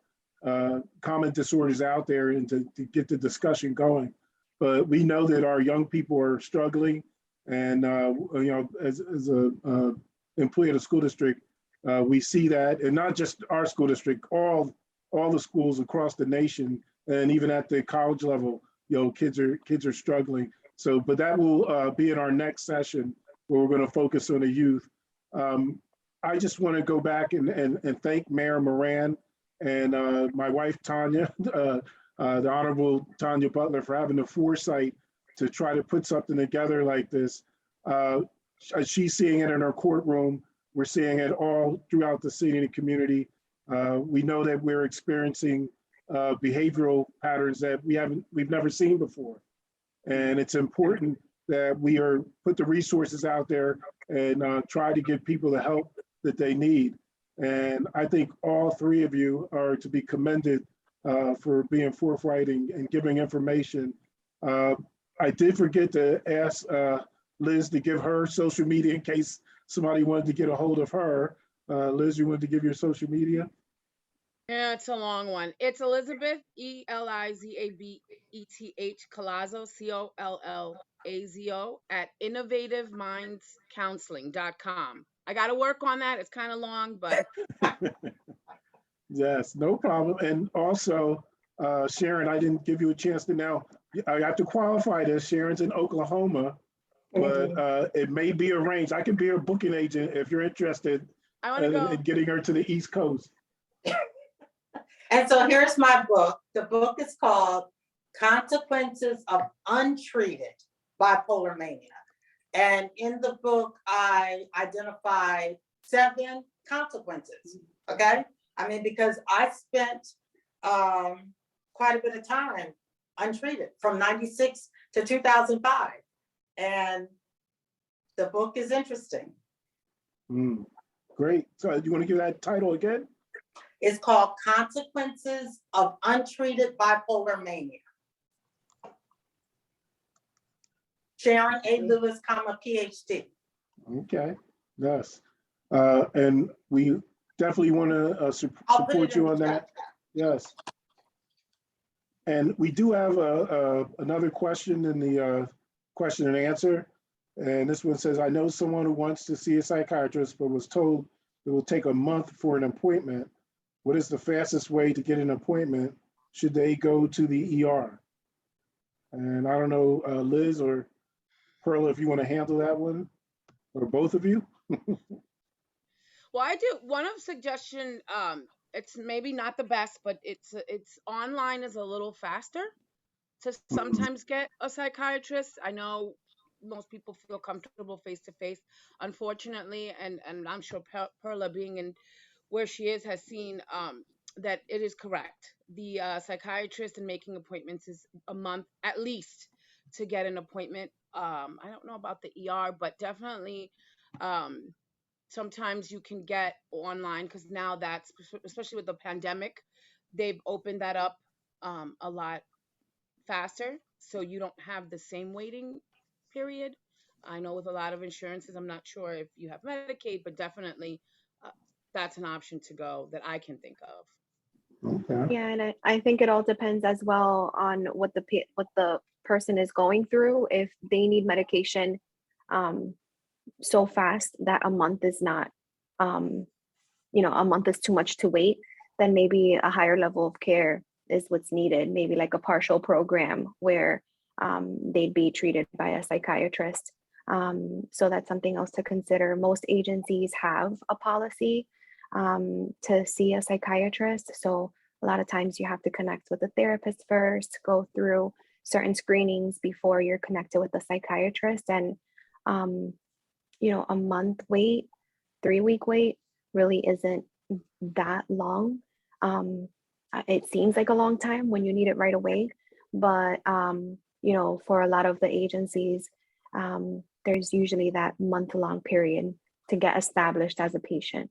common disorders out there and to get the discussion going. But we know that our young people are struggling. And, as a employee of the school district, we see that, and not just our school district, all the schools across the nation, and even at the college level, kids are struggling. So, but that will be in our next session where we're going to focus on the youth. I just want to go back and thank Mayor Moran and my wife, Tanya, the Honorable Tanya Butler, for having the foresight to try to put something together like this. She's seeing it in her courtroom. We're seeing it all throughout the city and the community. We know that we're experiencing behavioral patterns that we've never seen before. And it's important that we put the resources out there and try to give people the help that they need. And I think all three of you are to be commended for being forthright and giving information. I did forget to ask Liz to give her social media in case somebody wanted to get a hold of her. Liz, you wanted to give your social media? Yeah, it's a long one. It's Elizabeth, Elizabeth Collazo, Collazo, at innovativemindscounseling.com. I got to work on that. It's kind of long, but. Yes, no problem. And also, Sharon, I didn't give you a chance to now. I have to qualify this. Sharon's in Oklahoma, but it may be arranged. I can be a booking agent if you're interested I want to go. and getting her to the East Coast. And so here's my book. The book is called Consequences of Untreated Bipolar Mania. And in the book, I identify 7 consequences, okay? I mean, because I spent quite a bit of time untreated from 96 to 2005. And the book is interesting. Great. So you want to give that title again? It's called Consequences of Untreated Bipolar Mania. Sharon A. Lewis, Ph.D. Okay. Yes. And we definitely want to support you on that. Yes. And we do have another question in the question and answer. And this one says, I know someone who wants to see a psychiatrist, but was told it will take a month for an appointment. What is the fastest way to get an appointment? Should they go to the ER? And I don't know, Liz or Pearl, if you want to handle that one, or both of you. Well, I do one of suggestion. It's maybe not the best, but it's online is a little faster to sometimes get a psychiatrist. I know most people feel comfortable face to face. Unfortunately, and I'm sure Perla being in where she is has seen that it is correct. The psychiatrist and making appointments is a month at least to get an appointment. I don't know about the ER, but definitely sometimes you can get online because now that's, especially with the pandemic, they've opened that up a lot faster. So you don't have the same waiting period. I know with a lot of insurances, I'm not sure if you have Medicaid, but definitely that's an option to go that I can think of. Okay. Yeah, and I think it all depends as well on what the person is going through. If they need medication so fast that a month is not, a month is too much to wait, then maybe a higher level of care is what's needed. Maybe like a partial program where they'd be treated by a psychiatrist. So that's something else to consider. Most agencies have a policy to see a psychiatrist. So a lot of times you have to connect with a therapist first, go through certain screenings before you're connected with a psychiatrist. And, a month wait, 3-week wait really isn't that long. It seems like a long time when you need it right away. But, for a lot of the agencies, there's usually that month-long period to get established as a patient.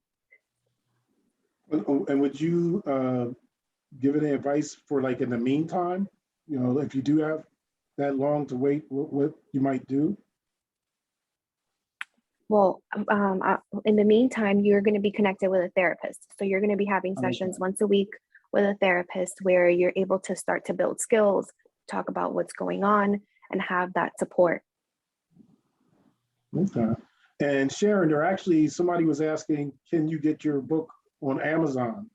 And would you give any advice for like in the meantime, if you do have that long to wait, what you might do? Well, in the meantime, you're going to be connected with a therapist. So you're going to be having sessions once a week with a therapist where you're able to start to build skills, talk about what's going on, and have that support. Okay. And Sharon, somebody was asking, can you get your book on Amazon?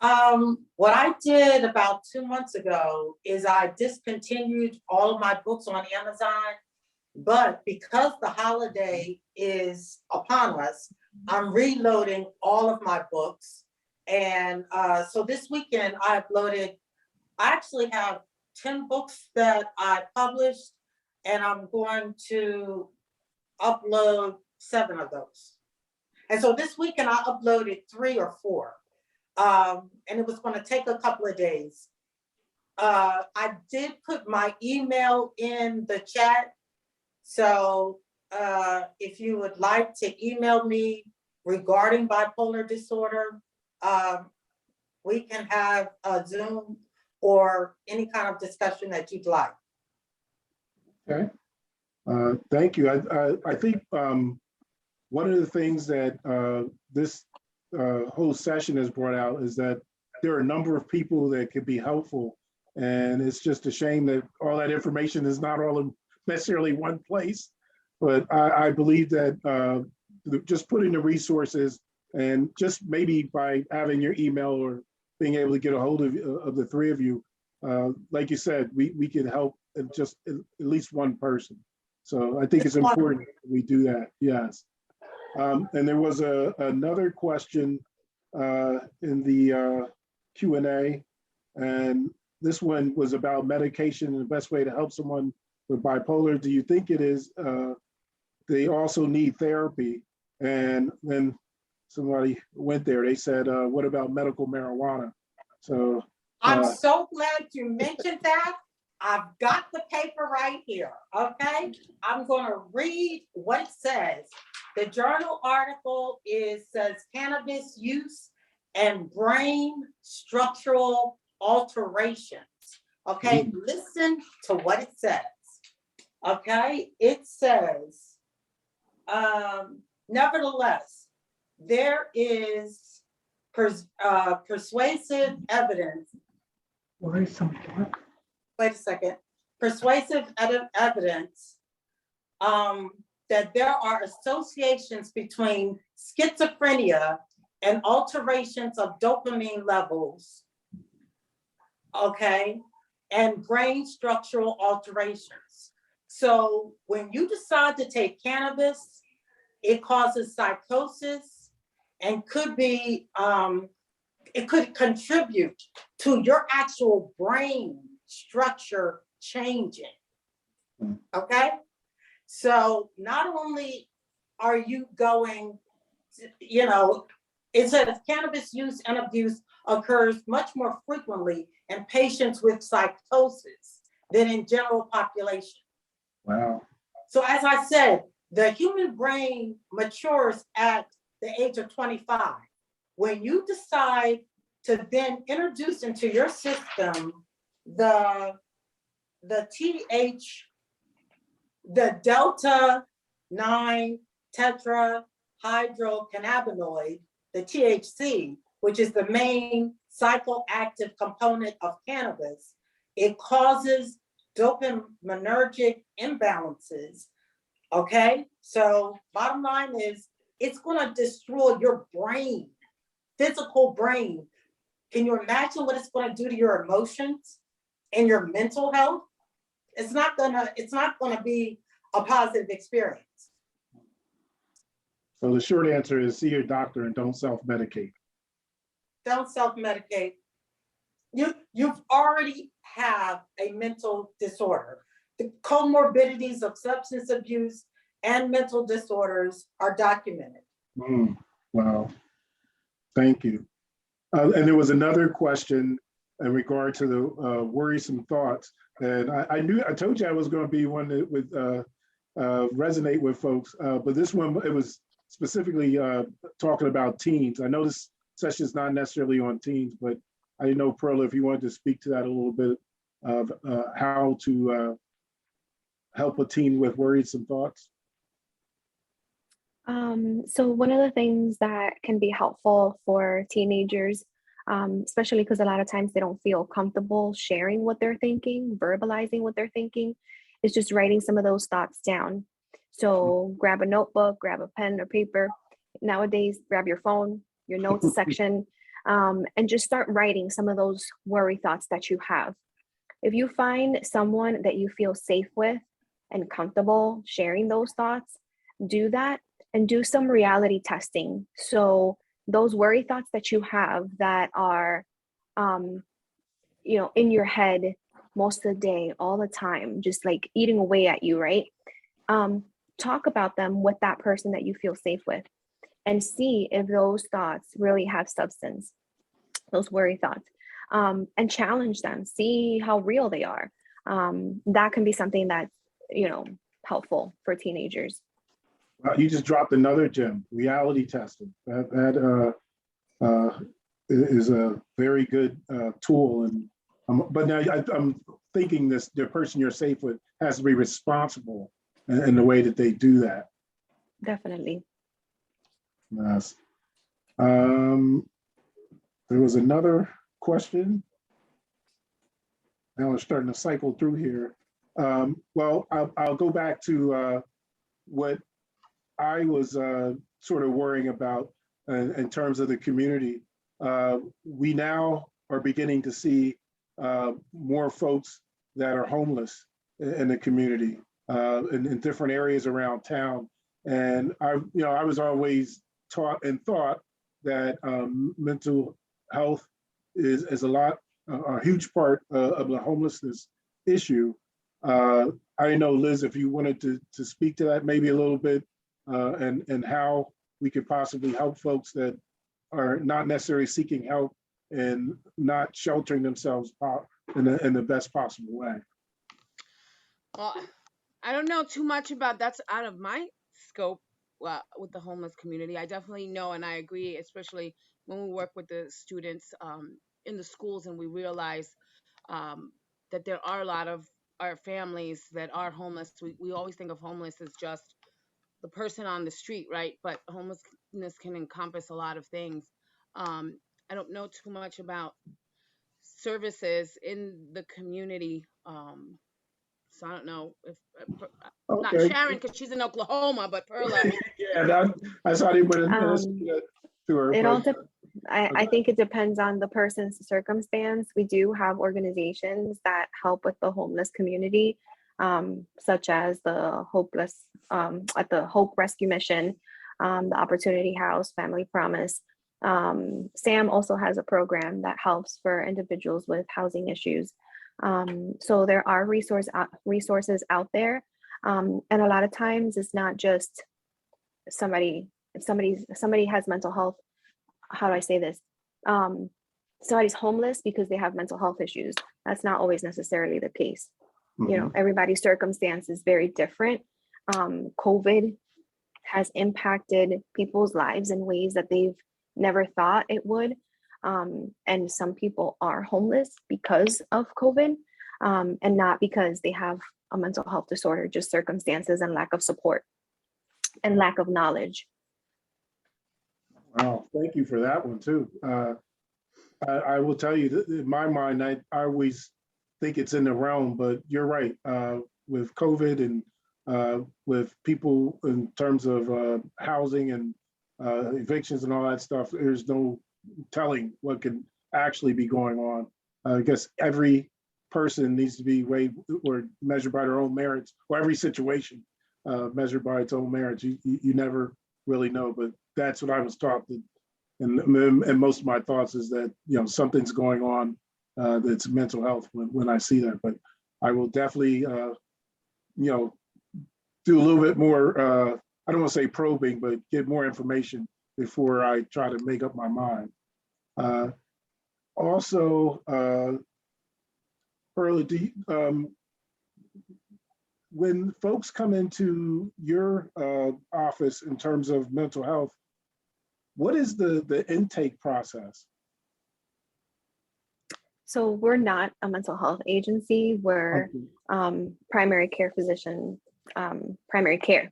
What I did about 2 months ago is I discontinued all of my books on Amazon, but because the holiday is upon us, I'm reloading all of my books. And so this weekend I actually have 10 books that I published, and I'm going to upload 7 of those. And so this weekend I uploaded 3 or 4. And it was going to take a couple of days. I did put my email in the chat. So if you would like to email me regarding bipolar disorder, we can have a Zoom or any kind of discussion that you'd like. Okay. Thank you. I think one of the things that this whole session has brought out is that there are a number of people that could be helpful. And it's just a shame that all that information is not all in necessarily one place. But I believe that just putting the resources and just maybe by having your email or being able to get a hold of the 3 of you, like you said, we can help just at least one person. So I think it's important that we do that. Yes. And there was another question in the Q&A, and this one was about medication and the best way to help someone with bipolar. Do you think it is they also need therapy? And then somebody went there, they said, what about medical marijuana? So I'm so glad you mentioned that. I've got the paper right here, okay? I'm gonna read what it says. The journal article says cannabis use and brain structural alterations. Okay, listen to what it says. Okay, it says, nevertheless, there is persuasive evidence. Wait a second. Persuasive evidence that there are associations between schizophrenia and alterations of dopamine levels, okay, and brain structural alterations. So when you decide to take cannabis, it causes psychosis and could be, it could contribute to your actual brain structure changing, okay? So not only are you going, you know, it says cannabis use and abuse occurs much more frequently in patients with psychosis than in general population. wow. So as I said, the human brain matures at the age of 25. When you decide to then introduce into your system the delta 9 tetrahydrocannabinoid, the THC, which is the main psychoactive component of cannabis, it causes dopaminergic imbalances. Okay, so bottom line is it's going to destroy your brain, physical brain. Can you imagine what it's going to do to your emotions and your mental health? It's not gonna be a positive experience. So the short answer is see your doctor and don't self-medicate. Don't self-medicate. You've already have a mental disorder. The comorbidities of substance abuse and mental disorders are documented. Wow, thank you. And there was another question in regard to the worrisome thoughts. And I told you I was going to be one that would resonate with folks, but this one, it was specifically talking about teens. I know this session is not necessarily on teens, but I didn't know, Perla, if you wanted to speak to that a little bit of how to help a teen with worrisome thoughts. So one of the things that can be helpful for teenagers, especially because a lot of times they don't feel comfortable sharing what they're thinking, verbalizing what they're thinking, is just writing some of those thoughts down. So grab a notebook, grab a pen or paper. Nowadays, grab your phone, your notes section, and just start writing some of those worry thoughts that you have. If you find someone that you feel safe with and comfortable sharing those thoughts, do that and do some reality testing. So those worry thoughts that you have that are, in your head most of the day, all the time, just like eating away at you, right? Talk about them with that person that you feel safe with and see if those thoughts really have substance, those worry thoughts, and challenge them, see how real they are. That can be something that's, helpful for teenagers. You just dropped another gem, reality testing. That is a very good tool. And but now I'm thinking the person you're safe with has to be responsible in the way that they do that. Definitely. Yes. There was another question. Now we're starting to cycle through here. Well, I'll go back to what I was sort of worrying about in terms of the community. We now are beginning to see more folks that are homeless in the community in different areas around town. And I was always taught and thought that mental health is a huge part of the homelessness issue. I know, Liz, if you wanted to speak to that maybe a little bit, and how we could possibly help folks that are not necessarily seeking help and not sheltering themselves in the best possible way. Well, I don't know too much about that's out of my scope with the homeless community. I definitely know, and I agree, especially when we work with the students in the schools, and we realize that there are a lot of our families that are homeless. We always think of homeless as just the person on the street, right? But homelessness can encompass a lot of things. I don't know too much about services in the community. So I don't know if not Okay. Sharon, because she's in Oklahoma, but Perla. Yeah, I saw you put it to her. It all Okay. I think it depends on the person's circumstance. We do have organizations that help with the homeless community, such as the at the Hope Rescue Mission, the Opportunity House, Family Promise. Sam also has a program that helps for individuals with housing issues. So there are resources out there. And a lot of times it's not just if somebody has mental health, how do I say this? Somebody's homeless because they have mental health issues. That's not always necessarily the case. Mm-hmm. You know, everybody's circumstance is very different. COVID has impacted people's lives in ways that they've never thought it would. And some people are homeless because of COVID, and not because they have a mental health disorder, just circumstances and lack of support and lack of knowledge. Wow, thank you for that one too. I will tell you that in my mind, I always think it's in the realm, but you're right. With COVID and with people in terms of housing and evictions and all that stuff, there's no telling what can actually be going on. I guess every person needs to be weighed or measured by their own merits, or every situation measured by its own merits. You never really know, but that's what I was taught. And most of my thoughts is that, something's going on that's mental health when I see that. But I will definitely, do a little bit more, I don't want to say probing, but get more information before I try to make up my mind. Also, Perla, when folks come into your office in terms of mental health, what is the intake process? So we're not a mental health agency. We're primary care physician, primary care.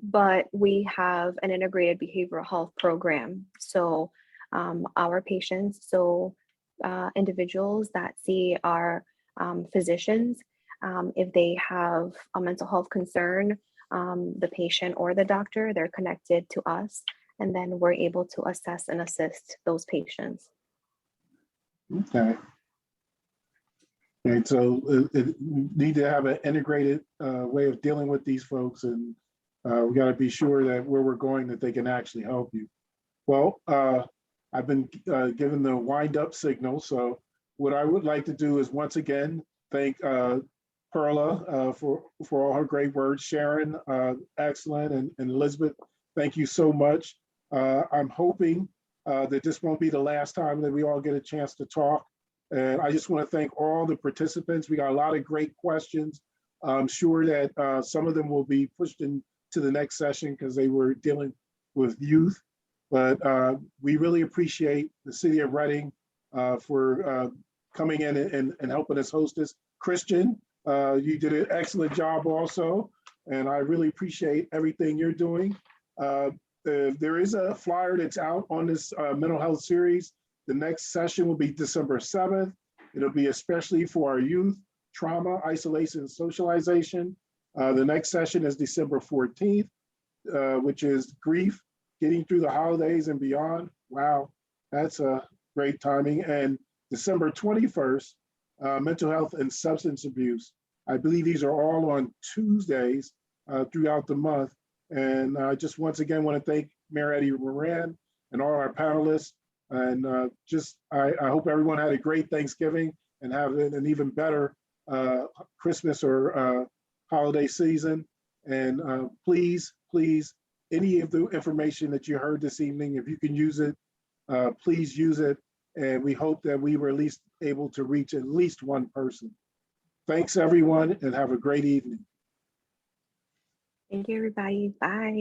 But we have an integrated behavioral health program. So our patients, individuals that see our physicians, if they have a mental health concern, the patient or the doctor, they're connected to us, and then we're able to assess and assist those patients. Okay. And so it need to have an integrated way of dealing with these folks, and we got to be sure that where we're going, that they can actually help you. Well, I've been given the wind up signal. So what I would like to do is once again, thank Perla for all her great words. Sharon, excellent. And Elizabeth, thank you so much. I'm hoping that this won't be the last time that we all get a chance to talk. And I just want to thank all the participants. We got a lot of great questions. I'm sure that some of them will be pushed into the next session because they were dealing with youth. But we really appreciate the City of Reading for coming in and helping us host this. Christian, you did an excellent job also, and I really appreciate everything you're doing. There is a flyer that's out on this mental health series. The next session will be December 7th. It'll be especially for our youth, trauma, isolation, and socialization. The next session is December 14th, which is grief, getting through the holidays and beyond. Wow, that's a great timing. And December 21st, mental health and substance abuse. I believe these are all on Tuesdays. throughout the month. And I just once again want to thank Mayor Eddie Moran and all our panelists. And I hope everyone had a great Thanksgiving and have an even better Christmas or holiday season. And please, any of the information that you heard this evening, if you can use it, please use it. And we hope that we were at least able to reach at least one person. Thanks, everyone, and have a great evening. Thank you, everybody. Bye.